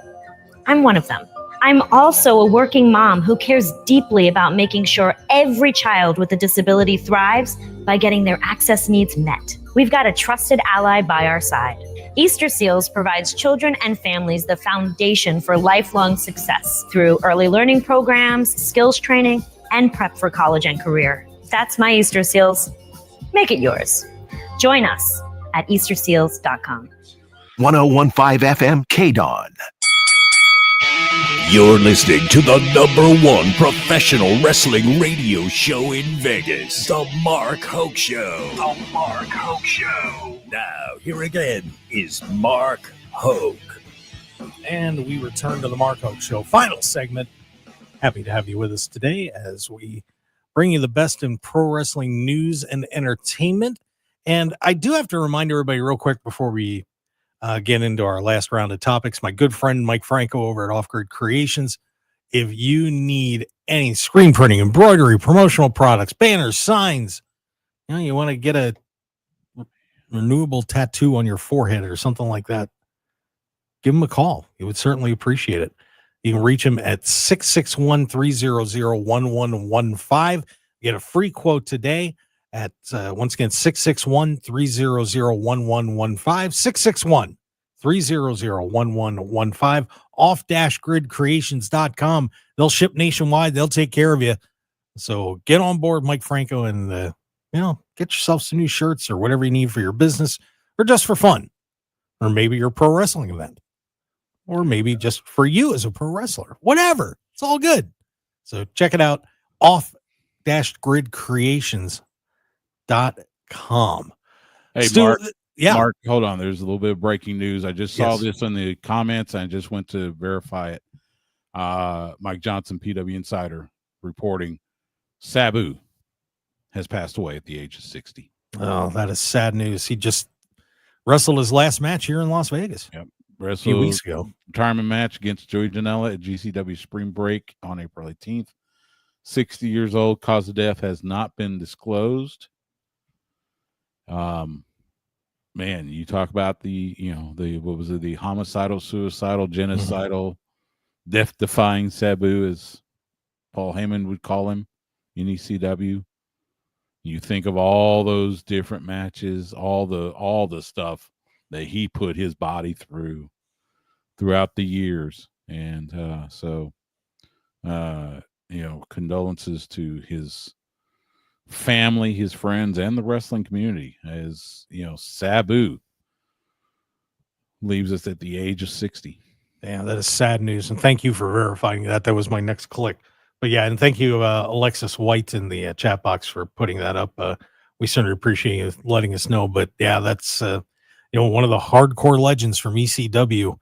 I'm one of them. I'm also a working mom who cares deeply about making sure every child with a disability thrives by getting their access needs met. We've got a trusted ally by our side. Easter Seals provides children and families the foundation for lifelong success through early learning programs, skills training, and prep for college and career. That's my Easter Seals. Make it yours. Join us at easterseals.com. 1015 FM KDAWN. You're listening to the #1 professional wrestling radio show in Vegas, The Mark Hoke Show. The Mark Hoke Show. Now, here again is Mark Hoke. And we return to the Mark Hoke Show. Final segment. Happy to have you with us today as we bring you the best in pro wrestling news and entertainment. And I do have to remind everybody real quick before we get into our last round of topics. My good friend Mike Franco over at Off Grid Creations. If you need any screen printing, embroidery, promotional products, banners, signs, you want to get a renewable tattoo on your forehead or something like that, give him a call. He would certainly appreciate it. You can reach him at 661-300-1115. Get a free quote today at, once again, 661-300-1115, 661-300-1115, off-gridcreations.com. They'll ship nationwide. They'll take care of you. So get on board, Mike Franco, and, get yourself some new shirts or whatever you need for your business or just for fun, or maybe your pro wrestling event, or maybe just for you as a pro wrestler, whatever. It's all good. So check it out, off-gridcreations.com. Hey, Stu, Mark. Yeah. Mark, hold on. There's a little bit of breaking news. I just saw Yes. this in the comments. And I just went to verify it. Mike Johnson, PW Insider, reporting Sabu has passed away at the age of 60. Oh, that is sad news. He just wrestled his last match here in Las Vegas. Yep. A few weeks ago. Retirement match against Joey Janela at GCW Spring Break on April 18th. 60 years old. Cause of death has not been disclosed. Man, you talk about the homicidal, suicidal, genocidal, death-defying Sabu, as Paul Heyman would call him in ECW. You think of all those different matches, all the stuff that he put his body throughout the years. And condolences to his family, his friends, and the wrestling community, as Sabu leaves us at the age of 60. Yeah, that is sad news. And thank you for verifying that. That was my next click. But yeah, and thank you, Alexis White in the chat box for putting that up. We certainly appreciate you letting us know. But yeah, that's one of the hardcore legends from ECW.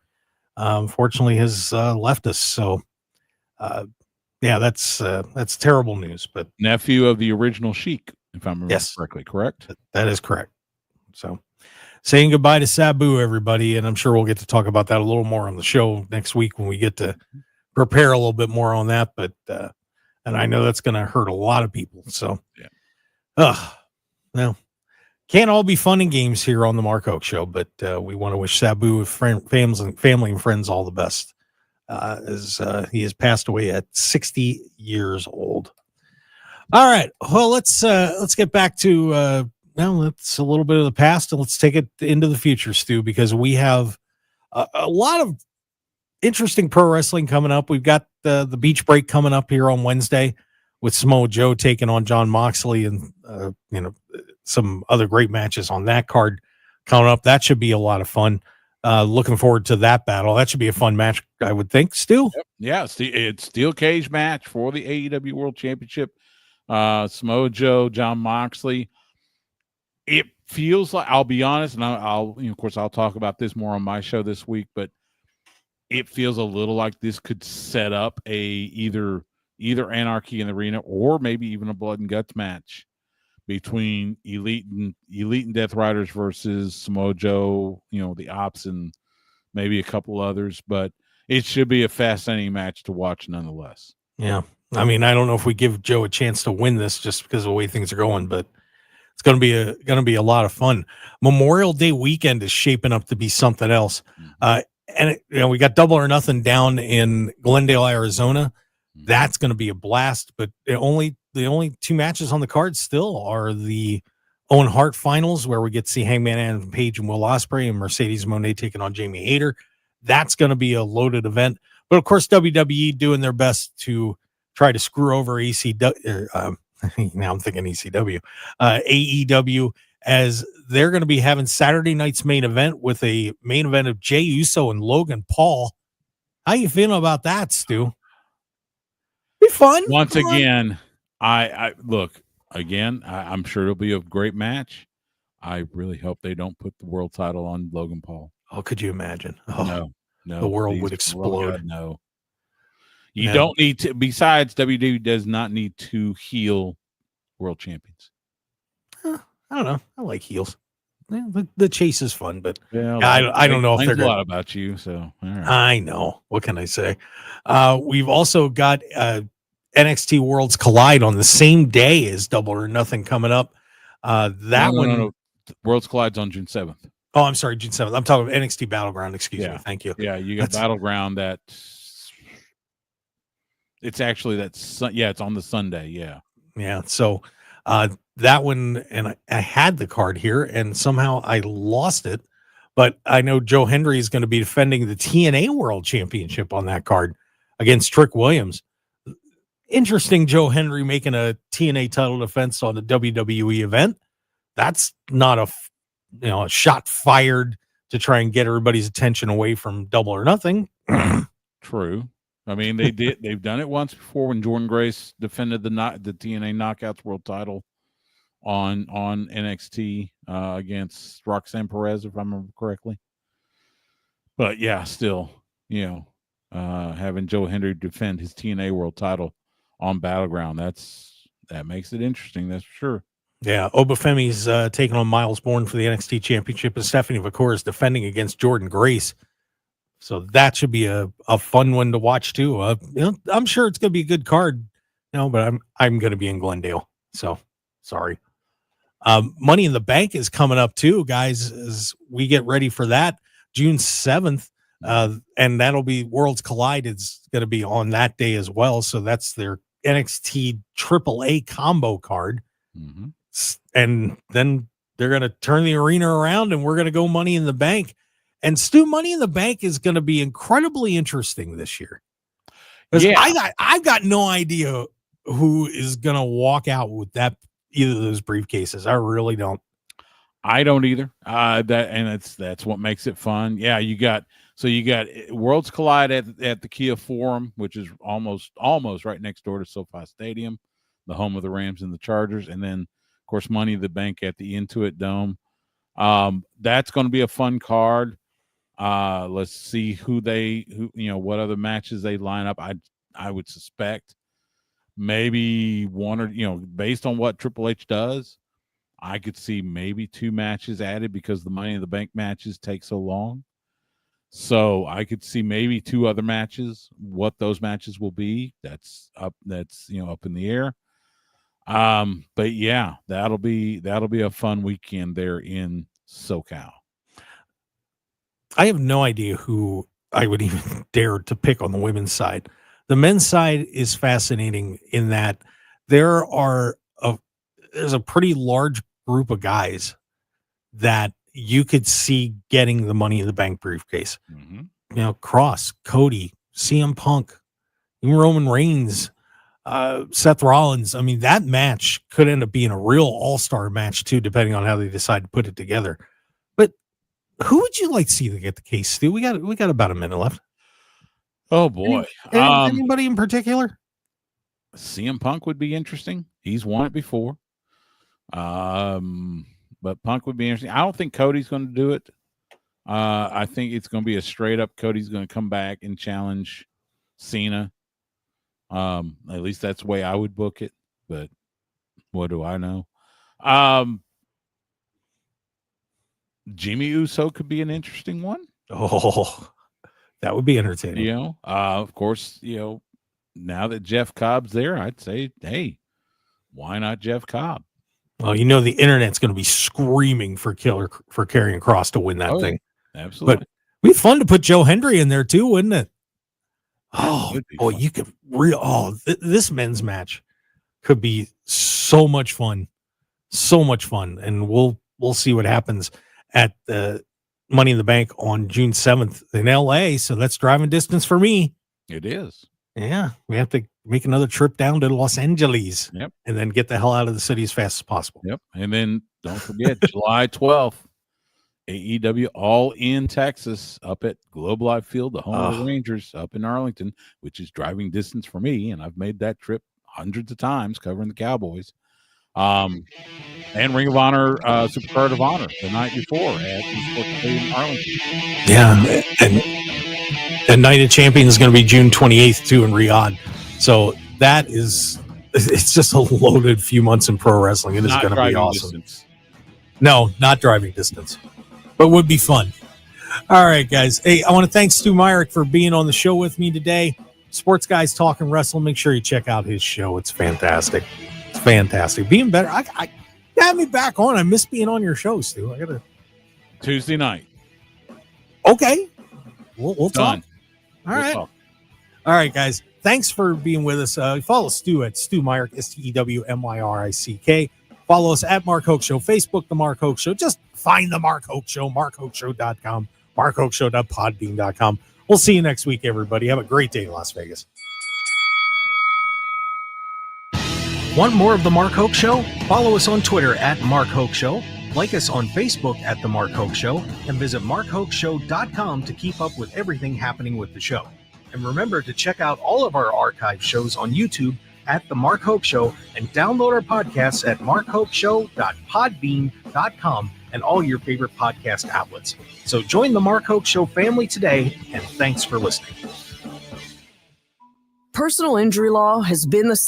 Unfortunately, has left us. So yeah, that's terrible news. But nephew of the original Sheik, if I'm remembering correctly, correct? That is correct. So saying goodbye to Sabu, everybody, and I'm sure we'll get to talk about that a little more on the show next week when we get to prepare a little bit more on that. But and I know that's going to hurt a lot of people. So well, can't all be fun and games here on the Mark Hoke Show, but we want to wish Sabu, family and friends all the best, as he has passed away at 60 years old. All right, well, let's get back to it's a little bit of the past, and let's take it into the future, Stu, because we have a lot of interesting pro wrestling coming up. We've got the beach break coming up here on Wednesday with Samoa Joe taking on John Moxley, and some other great matches on that card coming up. That should be a lot of fun. Looking forward to that battle. That should be a fun match, I would think. Stu? Yep. Yeah, it's steel cage match for the AEW World Championship. Samoa Joe, John Moxley. It feels like, I'll be honest, and I'll of course I'll talk about this more on my show this week, but it feels a little like this could set up a either Anarchy in the Arena or maybe even a blood and guts match between Elite and Death Riders versus Samoa Joe, the Ops, and maybe a couple others. But it should be a fascinating match to watch nonetheless. Yeah. I mean, I don't know if we give Joe a chance to win this just because of the way things are going, but it's going to be a lot of fun. Memorial Day weekend is shaping up to be something else. And we got Double or Nothing down in Glendale, Arizona. That's going to be a blast. But the only two matches on the card still are the Owen Hart finals, where we get to see Hangman Adam Page and Will Ospreay, and Mercedes Moné taking on Jamie Hayter. That's going to be a loaded event. But of course, WWE doing their best to try to screw over ECW. Now I'm thinking ECW, AEW, as they're going to be having Saturday night's main event with a main event of Jey Uso and Logan Paul. How you feeling about that, Stu? Be fun. Once again, I look again. I'm sure it'll be a great match. I really hope they don't put the world title on Logan Paul. Oh, could you imagine? Oh, No, the world would please, explode. God, no. You don't need to. Besides, WWE does not need to heel world champions. I don't know. I like heels. Yeah, the chase is fun, but Yeah, I don't know if they're a lot about you. So all right. I know. What can I say? We've also got NXT Worlds Collide on the same day as Double or Nothing coming up. No. Worlds Collide's on June 7th. Oh, I'm sorry, June 7th. I'm talking about NXT Battleground. Excuse me. Thank you. Yeah, you got Battleground. It's actually it's on the Sunday. Yeah. So that one, and I had the card here, and somehow I lost it. But I know Joe Hendry is going to be defending the TNA World Championship on that card against Trick Williams. Interesting, Joe Hendry making a TNA title defense on a WWE event. That's not a shot fired to try and get everybody's attention away from Double or Nothing. True. I mean, they've done it once before when Jordan Grace defended the TNA Knockouts World Title on NXT against Roxanne Perez, if I remember correctly. But yeah, still, having Joe Hendry defend his TNA World Title on Battleground, that makes it interesting. That's for sure. Yeah, Obafemi's taking on Miles Bourne for the NXT Championship, and Stephanie Vacour is defending against Jordan Grace. So that should be a fun one to watch too. I'm sure it's going to be a good card, but I'm going to be in Glendale. So sorry. Money in the Bank is coming up too, guys, as we get ready for that June 7th. And that'll be Worlds Collide. It's going to be on that day as well. So that's their NXT AAA combo card. Mm-hmm. And then they're going to turn the arena around and we're going to go Money in the Bank. And Stu, Money in the Bank is going to be incredibly interesting this year. Yeah. I've got no idea who is going to walk out with either of those briefcases. I really don't. I don't either. That's what makes it fun. Yeah, you got Worlds Collide at the Kia Forum, which is almost right next door to SoFi Stadium, the home of the Rams and the Chargers, and then of course Money in the Bank at the Intuit Dome. That's going to be a fun card. Let's see what other matches they line up. I would suspect maybe one or based on what Triple H does, I could see maybe 2 matches added because the Money in the Bank matches take so long. So I could see maybe 2 other matches. What those matches will be, that's up in the air. But yeah, that'll be a fun weekend there in SoCal. I have no idea who I would even dare to pick on the women's side. The men's side is fascinating in that there's a pretty large group of guys that you could see getting the Money in the Bank briefcase. Mm-hmm. Cross, Cody, CM Punk, even Roman Reigns, Seth Rollins. I mean, that match could end up being a real all-star match too, depending on how they decide to put it together. But who would you like to see to get the case, Stu? We got about a minute left. Oh boy. Anybody in particular? CM Punk would be interesting. He's won it before. But Punk would be interesting. I don't think Cody's going to do it. I think it's going to be a straight up Cody's going to come back and challenge Cena. At least that's the way I would book it. But what do I know? Jimmy Uso could be an interesting one. Oh, that would be entertaining. Of course, now that Jeff Cobb's there, I'd say, hey, why not Jeff Cobb? Well, the internet's going to be screaming for Karrion Kross to win that thing. Absolutely. But it'd be fun to put Joe Hendry in there too, wouldn't it? Oh, boy, you could this men's match could be so much fun. So much fun. And we'll see what happens at the Money in the Bank on June 7th in LA. So that's driving distance for me. It is. Yeah. We have to make another trip down to Los Angeles. Yep. And then get the hell out of the city as fast as possible. Yep. And then don't forget July 12th AEW all in Texas up at Globe Life Field, the home of the Rangers up in Arlington, which is driving distance for me. And I've made that trip hundreds of times covering the Cowboys. And Ring of Honor, Supercard of Honor the night before at Sports Pavilion Arlington. Yeah, and Night of Champions is going to be June 28th too in Riyadh. So it's just a loaded few months in pro wrestling. It is going to be awesome. Distance. No, not driving distance, but would be fun. All right, guys. Hey, I want to thank Stu Myrick for being on the show with me today. Sports Guys Talking Wrestling. Make sure you check out his show. It's fantastic. It's fantastic. Being better. I have me back on. I miss being on your show, Stu. I gotta Tuesday night. Okay. We'll talk. All right. Talk. All right, guys. Thanks for being with us. Follow Stu at Stu Myrick, STEWMYRICK. Follow us at Mark Hoke Show, Facebook, The Mark Hoke Show. Just find The Mark Hoke Show, markhokeshow.com, markhokeshow.podbean.com. We'll see you next week, everybody. Have a great day, Las Vegas. Want more of The Mark Hoke Show? Follow us on Twitter at Mark Hoke Show. Like us on Facebook at The Mark Hoke Show. And visit markhokeshow.com to keep up with everything happening with the show. And remember to check out all of our archive shows on YouTube at The Mark Hoke Show and download our podcasts at markhokeshow.podbean.com and all your favorite podcast outlets. So join the Mark Hoke Show family today, and thanks for listening. Personal injury law has been the same.